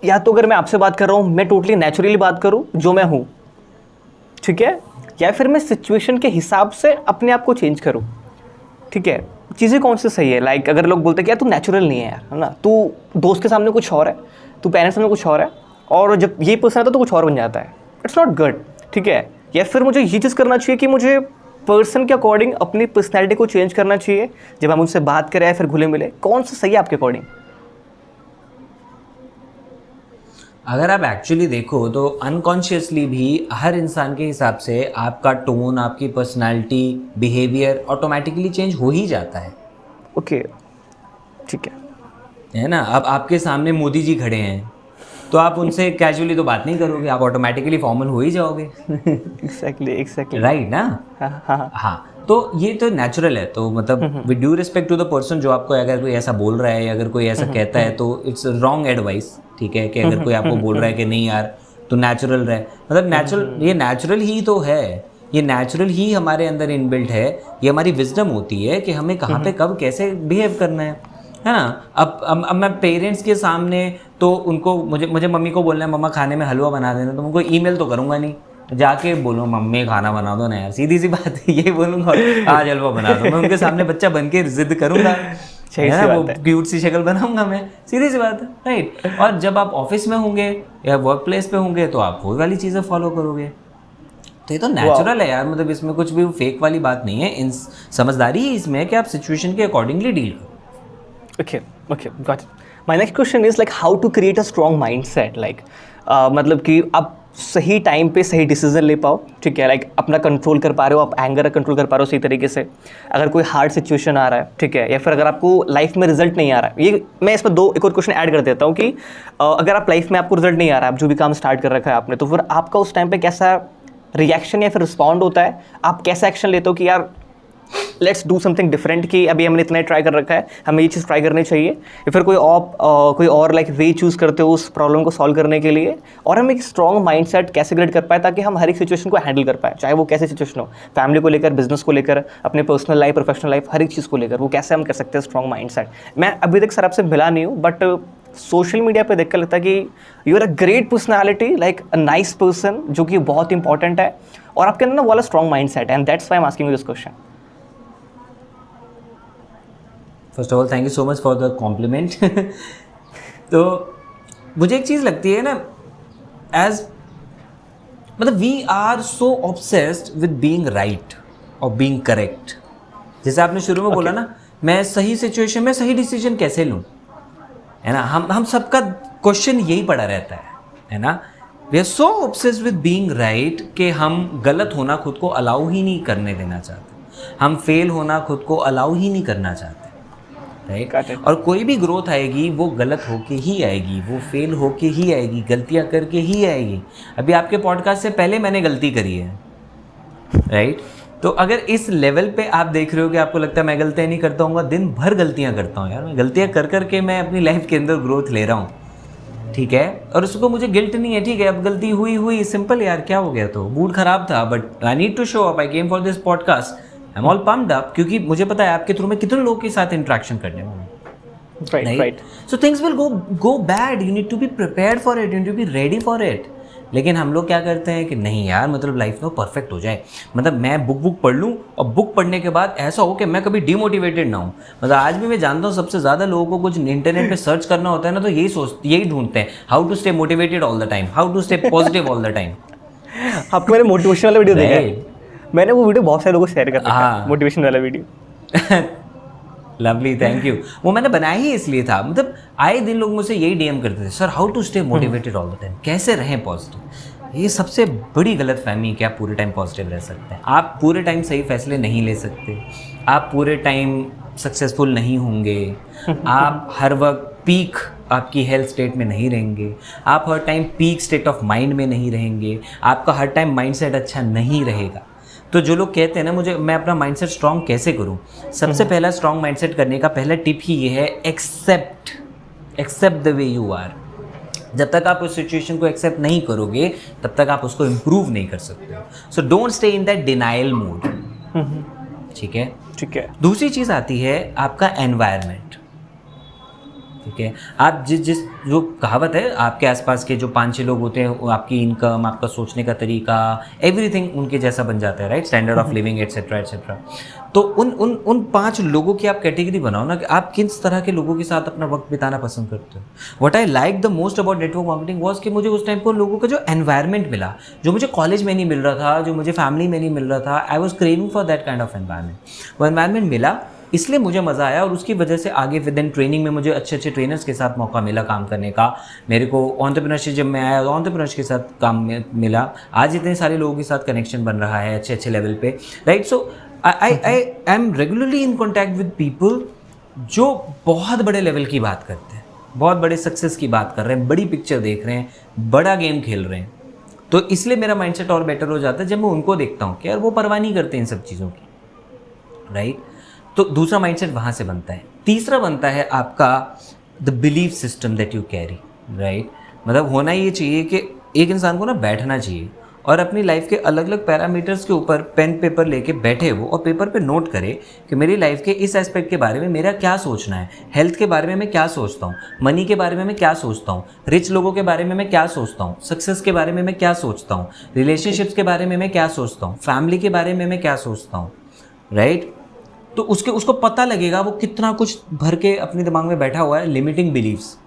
या तो अगर मैं आपसे बात कर रहा हूँ, मैं टोटली नेचुरली बात करूँ जो मैं हूँ, ठीक है, या फिर मैं सिचुएशन के हिसाब से अपने आप को चेंज करूँ, ठीक है। चीज़ें कौन सी सही है? लाइक अगर लोग बोलते हैं कि यार तू नेचुरल नहीं है यार, है ना, तू दोस्त के सामने कुछ और है, तू पेरेंट्स सामने कुछ और है, और जब ये पर्सन आता है तो कुछ और बन जाता है, इट्स नॉट गुड, ठीक है। या फिर मुझे ये चीज़ करना चाहिए कि मुझे पर्सन के अकॉर्डिंग अपनी पर्सनैलिटी को चेंज करना चाहिए जब हम उनसे बात करें या फिर घुले मिले? कौन सा सही है आपके अकॉर्डिंग? अगर आप एक्चुअली देखो तो अनकॉन्शियसली भी हर इंसान के हिसाब से आपका टोन, आपकी पर्सनालिटी, बिहेवियर ऑटोमेटिकली चेंज हो ही जाता है। ओके, ठीक है ना? अब आपके सामने मोदी जी खड़े हैं तो आप उनसे कैजुअली तो बात नहीं करोगे, आप ऑटोमेटिकली फॉर्मल हो ही जाओगे। एग्जैक्टली राइट ना? हाँ, तो ये तो नेचुरल है। तो मतलब with due respect to the person जो आपको अगर कोई ऐसा बोल रहा है या अगर कोई ऐसा कहता है तो इट्स रॉन्ग एडवाइस, ठीक है? कि अगर कोई आपको बोल रहा है कि नहीं यार तो नेचुरल रहे, मतलब नेचुरल, ये नेचुरल ही तो है, ये नेचुरल ही हमारे अंदर इनबिल्ट है। ये हमारी विजडम होती है कि हमें कहाँ पे कब कैसे बिहेव करना है ना? अब मैं पेरेंट्स के सामने तो उनको मुझे मम्मी को बोलना है मम्मा खाने में हलवा बना देना, तो उनको ईमेल तो करूँगा नहीं, जाके बोलूँ मम्मी खाना बना दो ना यार, सीधी सी बात है, ये बोलूँगा आज हलवा बना दो। मैं उनके सामने बच्चा बन के जिद करूँगा, वो क्यूट सी शक्ल बनाऊंगा मैं, सीधी सी बात है, राइट? और जब आप ऑफिस में होंगे या वर्क प्लेस पे होंगे तो आप वो वाली चीज़ें फॉलो करोगे। तो ये तो नेचुरल है यार, मतलब इसमें कुछ भी फेक वाली बात नहीं है। इन समझदारी ही इसमें है कि आप सिचुएशन के अकॉर्डिंगली डील करो। Okay, got it. My next question is like how to create a strong mindset, like मतलब कि आप सही टाइम पे सही डिसीजन ले पाओ, ठीक है? लाइक अपना कंट्रोल कर पा रहे हो, आप एंगर कंट्रोल कर पा रहे हो सही तरीके से, अगर कोई हार्ड सिचुएशन आ रहा है, ठीक है? या फिर अगर आपको लाइफ में रिजल्ट नहीं आ रहा है, ये मैं इस पर एक और क्वेश्चन ऐड कर देता हूँ कि अगर आप लाइफ में आपको रिजल्ट नहीं आ रहा है, आप जो भी काम स्टार्ट कर रखा है आपने, तो फिर आपका उस टाइम पे कैसा रिएक्शन या फिर रिस्पॉन्ड होता है? आप कैसा एक्शन लेते हो कि यार लेट्स डू समथिंग डिफरेंट, कि अभी हमने इतना ट्राई कर रखा है, हमें ये चीज़ ट्राई करनी चाहिए, या फिर कोई और लाइक वे चूज़ करते हो उस प्रॉब्लम को सॉल्व करने के लिए? और हम एक स्ट्रॉन्ग माइंडसेट कैसे क्रिएट कर पाए ताकि हम हर एक सिचुएशन को हैंडल कर पाए, चाहे वो कैसे सिचुएशन हो, फैमिली को लेकर, बिजनेस को लेकर, अपने पर्सनल लाइफ, प्रोफेशनल लाइफ, हर एक चीज़ को लेकर, वो कैसे हम कर सकते हैं स्ट्रॉन्ग माइंडसेट? मैं अभी तक सर आपसे मिला नहीं हूँ, बट सोशल मीडिया पे देख कर लगता है कि you are a great personality, like a nice person, जो कि बहुत इंपॉर्टेंट है, और आपके अंदर ना वाला स्ट्रॉन्ग माइंडसेट है, and that's why I am asking you this question. First of all thank you so much for the compliment. तो मुझे एक चीज़ लगती है ना, मतलब we are so obsessed with being right और बीइंग करेक्ट। जैसे आपने शुरू में बोला ना, मैं सही सिचुएशन में सही डिसीजन कैसे लूँ, है ना? हम सबका क्वेश्चन यही पड़ा रहता है ना? We are so obsessed with being right कि हम गलत होना खुद को अलाउ ही नहीं करने देना चाहते, हम फेल होना खुद को अलाउ ही नहीं करना चाहते, राइट? और कोई भी ग्रोथ आएगी वो गलत होके ही आएगी, वो फेल होके ही आएगी, गलतियां करके ही आएगी। अभी आपके पॉडकास्ट से पहले मैंने गलती करी है, राइट? तो अगर इस लेवल पे आप देख रहे हो कि आपको लगता है मैं गलतियां नहीं करता हूँ, दिन भर गलतियां करता हूँ यार, मैं गलतियां कर करके मैं अपनी लाइफ के अंदर ग्रोथ ले रहा हूँ, ठीक है? और उसको मुझे गिल्ट नहीं है, ठीक है? अब गलती हुई सिंपल यार, क्या हो गया? तो मूड खराब था, but I need to show up, I came for this podcast, I am all pumped up, क्योंकि मुझे पता है आपके थ्रू में कितने लोगों के साथ इंटरेक्शन करने वाले, right? So things will go bad, you need to be prepared for it, you need to be ready for it. लेकिन हम लोग क्या करते हैं कि नहीं यार, मतलब लाइफ में परफेक्ट हो जाए, मतलब मैं बुक पढ़ लूँ और बुक पढ़ने के बाद ऐसा हो कि मैं कभी डिमोटिवेटेड ना हूँ। मतलब आज भी मैं जानता हूँ सबसे ज़्यादा लोगों को कुछ इंटरनेट पे सर्च करना होता है ना, तो यही ढूंढते हैं, how to stay motivated all the time, how to stay positive all the time. आपको मैंने मोटिवेशन वाला वीडियो देखा है, मैंने वो वीडियो बहुत सारे लोगों को शेयर कर रखा है, मोटिवेशन वाला वीडियो। Lovely, thank you. वो मैंने बनाया ही इसलिए था, मतलब आए दिन लोग मुझसे यही डीएम करते थे, sir how to stay motivated all the time, कैसे रहें पॉजिटिव। ये सबसे बड़ी गलतफहमी है कि आप पूरे टाइम पॉजिटिव रह सकते हैं। आप पूरे टाइम सही फैसले नहीं ले सकते, आप पूरे टाइम सक्सेसफुल नहीं होंगे, आप हर वक्त पीक आपकी हेल्थ स्टेट में नहीं रहेंगे, आप हर time peak state of mind में नहीं रहेंगे, आपका हर टाइम माइंडसेट अच्छा नहीं रहेगा। तो जो लोग कहते हैं ना मुझे मैं अपना माइंडसेट स्ट्रॉन्ग कैसे करूं, सबसे पहला स्ट्रॉन्ग माइंडसेट करने का पहला टिप ही ये है, accept the way you are. जब तक आप उस सिचुएशन को एक्सेप्ट नहीं करोगे तब तक आप उसको इम्प्रूव नहीं कर सकते हो। So don't stay in that denial mode, ठीक है? ठीक है। दूसरी चीज़ आती है आपका एनवायरनमेंट, ठीक है, आप जिस जो कहावत है, आपके आसपास के जो 5-6 लोग होते हैं, वो आपकी इनकम, आपका सोचने का तरीका, एवरीथिंग उनके जैसा बन जाता है, right, standard of living etcetera etcetera. तो उन 5 लोगों की आप कैटेगरी बनाओ ना कि आप किस तरह के लोगों के साथ अपना वक्त बिताना पसंद करते हो। What I like the most about network marketing was कि मुझे उस टाइम पर उन लोगों का जो एनवायरनमेंट मिला, जो मुझे कॉलेज में नहीं मिल रहा था, जो मुझे फैमिली में नहीं मिल रहा था, I was craving for that kind of environment. वो एनवायरनमेंट मिला, इसलिए मुझे मज़ा आया, और उसकी वजह से आगे विद इन ट्रेनिंग में मुझे अच्छे अच्छे ट्रेनर्स के साथ मौका मिला काम करने का। मेरे को एंटरप्रेन्योरशिप जब मैं आया तो एंटरप्रेन्योर्स के साथ काम मिला। आज इतने सारे लोगों के साथ कनेक्शन बन रहा है अच्छे अच्छे लेवल पे, right. So I am regularly in contact with people जो बहुत बड़े लेवल की बात करते हैं, बहुत बड़े सक्सेस की बात कर रहे हैं, बड़ी पिक्चर देख रहे हैं, बड़ा गेम खेल रहे हैं। तो इसलिए मेरा माइंडसेट और बेटर हो जाता है जब मैं उनको देखता हूँ कि यार वो परवाह नहीं करते इन सब चीज़ों की, राइट। तो दूसरा माइंडसेट वहाँ से बनता है। तीसरा बनता है आपका the belief system that you carry, right. मतलब होना ये चाहिए कि एक इंसान को ना बैठना चाहिए और अपनी लाइफ के अलग अलग पैरामीटर्स के ऊपर पेन पेपर लेके बैठे वो और पेपर पे नोट करे कि मेरी लाइफ के इस एस्पेक्ट के बारे में मेरा क्या सोचना है, हेल्थ के बारे में मैं क्या सोचता हूँ, मनी के बारे में मैं क्या सोचता हूँ, रिच लोगों के बारे में मैं क्या सोचता हूँ, सक्सेस के बारे में मैं क्या सोचता हूँ, रिलेशनशिप्स के बारे में मैं क्या सोचता हूँ, फैमिली के बारे में मैं क्या सोचता हूँ, राइट। तो उसको पता लगेगा वो कितना कुछ भर के अपने दिमाग में बैठा हुआ है लिमिटिंग बिलीव्स।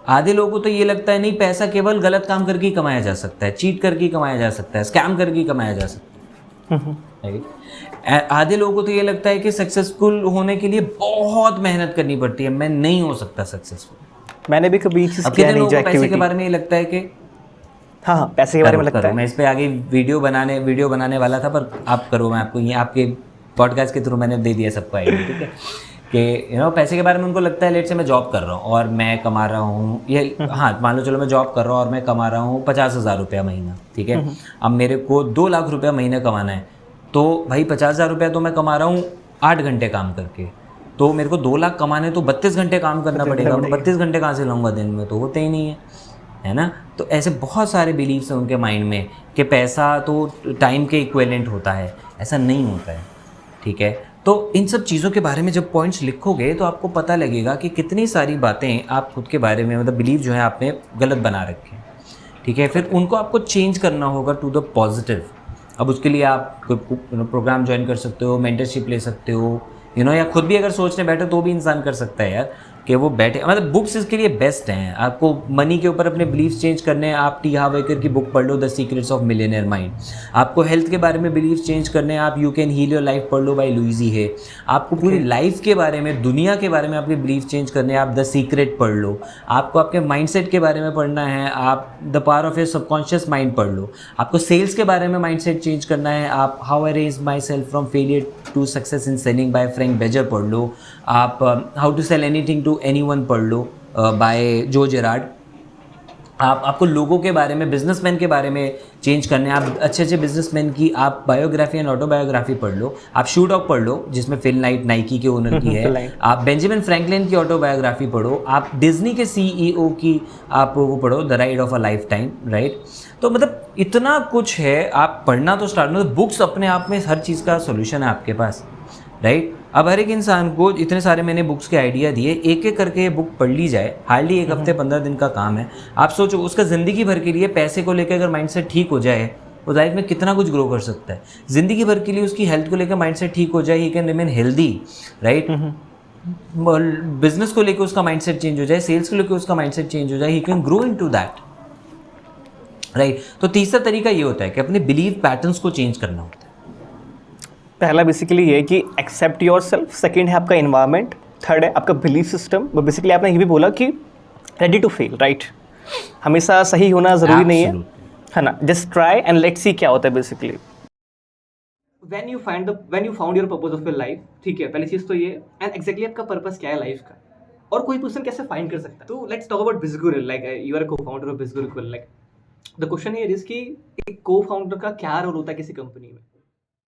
आधे लोगों को तो ये लगता है नहीं, पैसा केवल गलत काम करके ही कमाया जा सकता है, चीट करके ही कमाया जा सकता है, स्कैम करके ही कमाया जा सकता है, राइट। आधे लोगों को तो ये लगता है कि सक्सेसफुल होने के लिए बहुत मेहनत करनी पड़ती है, मैं नहीं हो सकता सक्सेसफुल। मैंने भी कभी चीज़ अब किया कितने नहीं लोगों जो को पैसे के एक्टिविटी। बारे में ये लगता है कि हाँ, पैसे के बारे में लगता करो, है। मैं इस पे आगे वीडियो बनाने वाला था, पर आप करो, मैं आपको ये आपके पॉडकास्ट के थ्रू मैंने दे दिया सबको आइडिया, ठीक है। कि पैसे के बारे में उनको लगता है लेट से मैं जॉब कर रहा हूँ और मैं कमा रहा हूँ, ये हाँ मान लो चलो मैं जॉब कर रहा हूँ और मैं कमा रहा हूँ 50,000 रुपया महीना, ठीक है। अब मेरे को 2 लाख रुपया महीना कमाना है, तो भाई 50,000 रुपया तो मैं कमा रहा हूँ 8 घंटे काम करके, तो मेरे को 2 लाख कमाने तो 32 घंटे काम करना पड़ेगा। 32 घंटे कहाँ से लाऊंगा दिन में, तो होते ही नहीं है ना। तो ऐसे बहुत सारे बिलीव्स हैं उनके माइंड में कि पैसा तो टाइम के इक्विवेलेंट होता है, ऐसा नहीं होता है, ठीक है। तो इन सब चीज़ों के बारे में जब पॉइंट्स लिखोगे तो आपको पता लगेगा कि कितनी सारी बातें आप खुद के बारे में मतलब बिलीव जो है आपने गलत बना रखे हैं, ठीक है। फिर उनको आपको चेंज करना होगा टू द पॉजिटिव। अब उसके लिए आप कोई प्रोग्राम ज्वाइन कर सकते हो, मेंटरशिप ले सकते हो, या खुद भी अगर सोचने बैठे तो भी इंसान कर सकता है यार कि वो बैठे। मतलब बुक्स इसके लिए बेस्ट हैं। आपको मनी के ऊपर अपने बिलीव्स चेंज करने हैं, आप टी हार्व एकर की बुक पढ़ लो, the secrets of millionaire mind. आपको हेल्थ के बारे में बिलीव्स चेंज करने हैं, आप you can heal your life पढ़ लो बाय लुइस है। आपको पूरी लाइफ के बारे में, दुनिया के बारे में आपके बिलीव चेंज करने हैं, आप द सीक्रेट पढ़ लो। आपको आपके माइंडसेट के बारे में पढ़ना है, आप the power of your subconscious mind पढ़ लो। आपको सेल्स के बारे में माइंडसेट चेंज करना है, आप how I raise myself from failure to success in selling by Frank Bettger पढ़ लो। आप how to sell anything to anyone पढ़ लो बाय जो जेरार्ड। आपको लोगों के बारे में, बिजनेसमैन के बारे में चेंज करने हैं, आप अच्छे अच्छे बिजनेसमैन की आप बायोग्राफी एंड ऑटोबायोग्राफी पढ़ लो। आप शू डॉग पढ़ लो जिसमें फिल नाइट नाइकी के ओनर की है। आप बेंजामिन फ्रैंकलिन की ऑटोबायोग्राफी पढ़ो। आप डिज्नी के सीईओ की आप वो पढ़ो, the ride of a life time, right. तो मतलब इतना कुछ है, आप पढ़ना तो स्टार्ट मतलब बुक्स अपने आप में हर चीज़ का सोल्यूशन है आपके पास, राइट। अब हर एक इंसान को इतने सारे मैंने बुक्स के आइडिया दिए, एक एक करके ये बुक पढ़ ली जाए, हार्डली 1 हफ्ते 15 दिन का काम है। आप सोचो उसका ज़िंदगी भर के लिए पैसे को लेकर अगर माइंडसेट ठीक हो जाए, वो लाइफ में कितना कुछ ग्रो कर सकता है। ज़िंदगी भर के लिए उसकी हेल्थ को लेकर माइंडसेट ठीक हो जाए, he can remain healthy, right. Business को लेकर उसका माइंडसेट चेंज हो जाए, सेल्स को लेकर उसका माइंडसेट चेंज हो जाए, he can grow into that, right. तो तीसरा तरीका ये होता है कि अपने बिलीव पैटर्न्स को चेंज करना होता है। पहला बेसिकली ये है कि एक्सेप्ट योर सेल्फ, सेकेंड है आपका इन्वायरमेंट, थर्ड है आपका बिलीफ सिस्टम। बेसिकली आपने ये भी बोला कि रेडी टू फेल, राइट। हमेशा सही होना ज़रूरी नहीं है ना। Just try and let's see क्या होता है basically. When you found your purpose of your life, ठीक है, पहली चीज़ तो ये, एंड एग्जैक्टली आपका पर्पस क्या है लाइफ का, और कोई पर्सन कैसे फाइंड कर सकता है। तो let's talk about BizGurukul, like you are co founder of BizGurukul. Like the question here is कि एक को फाउंडर का क्या रोल होता है किसी कंपनी में।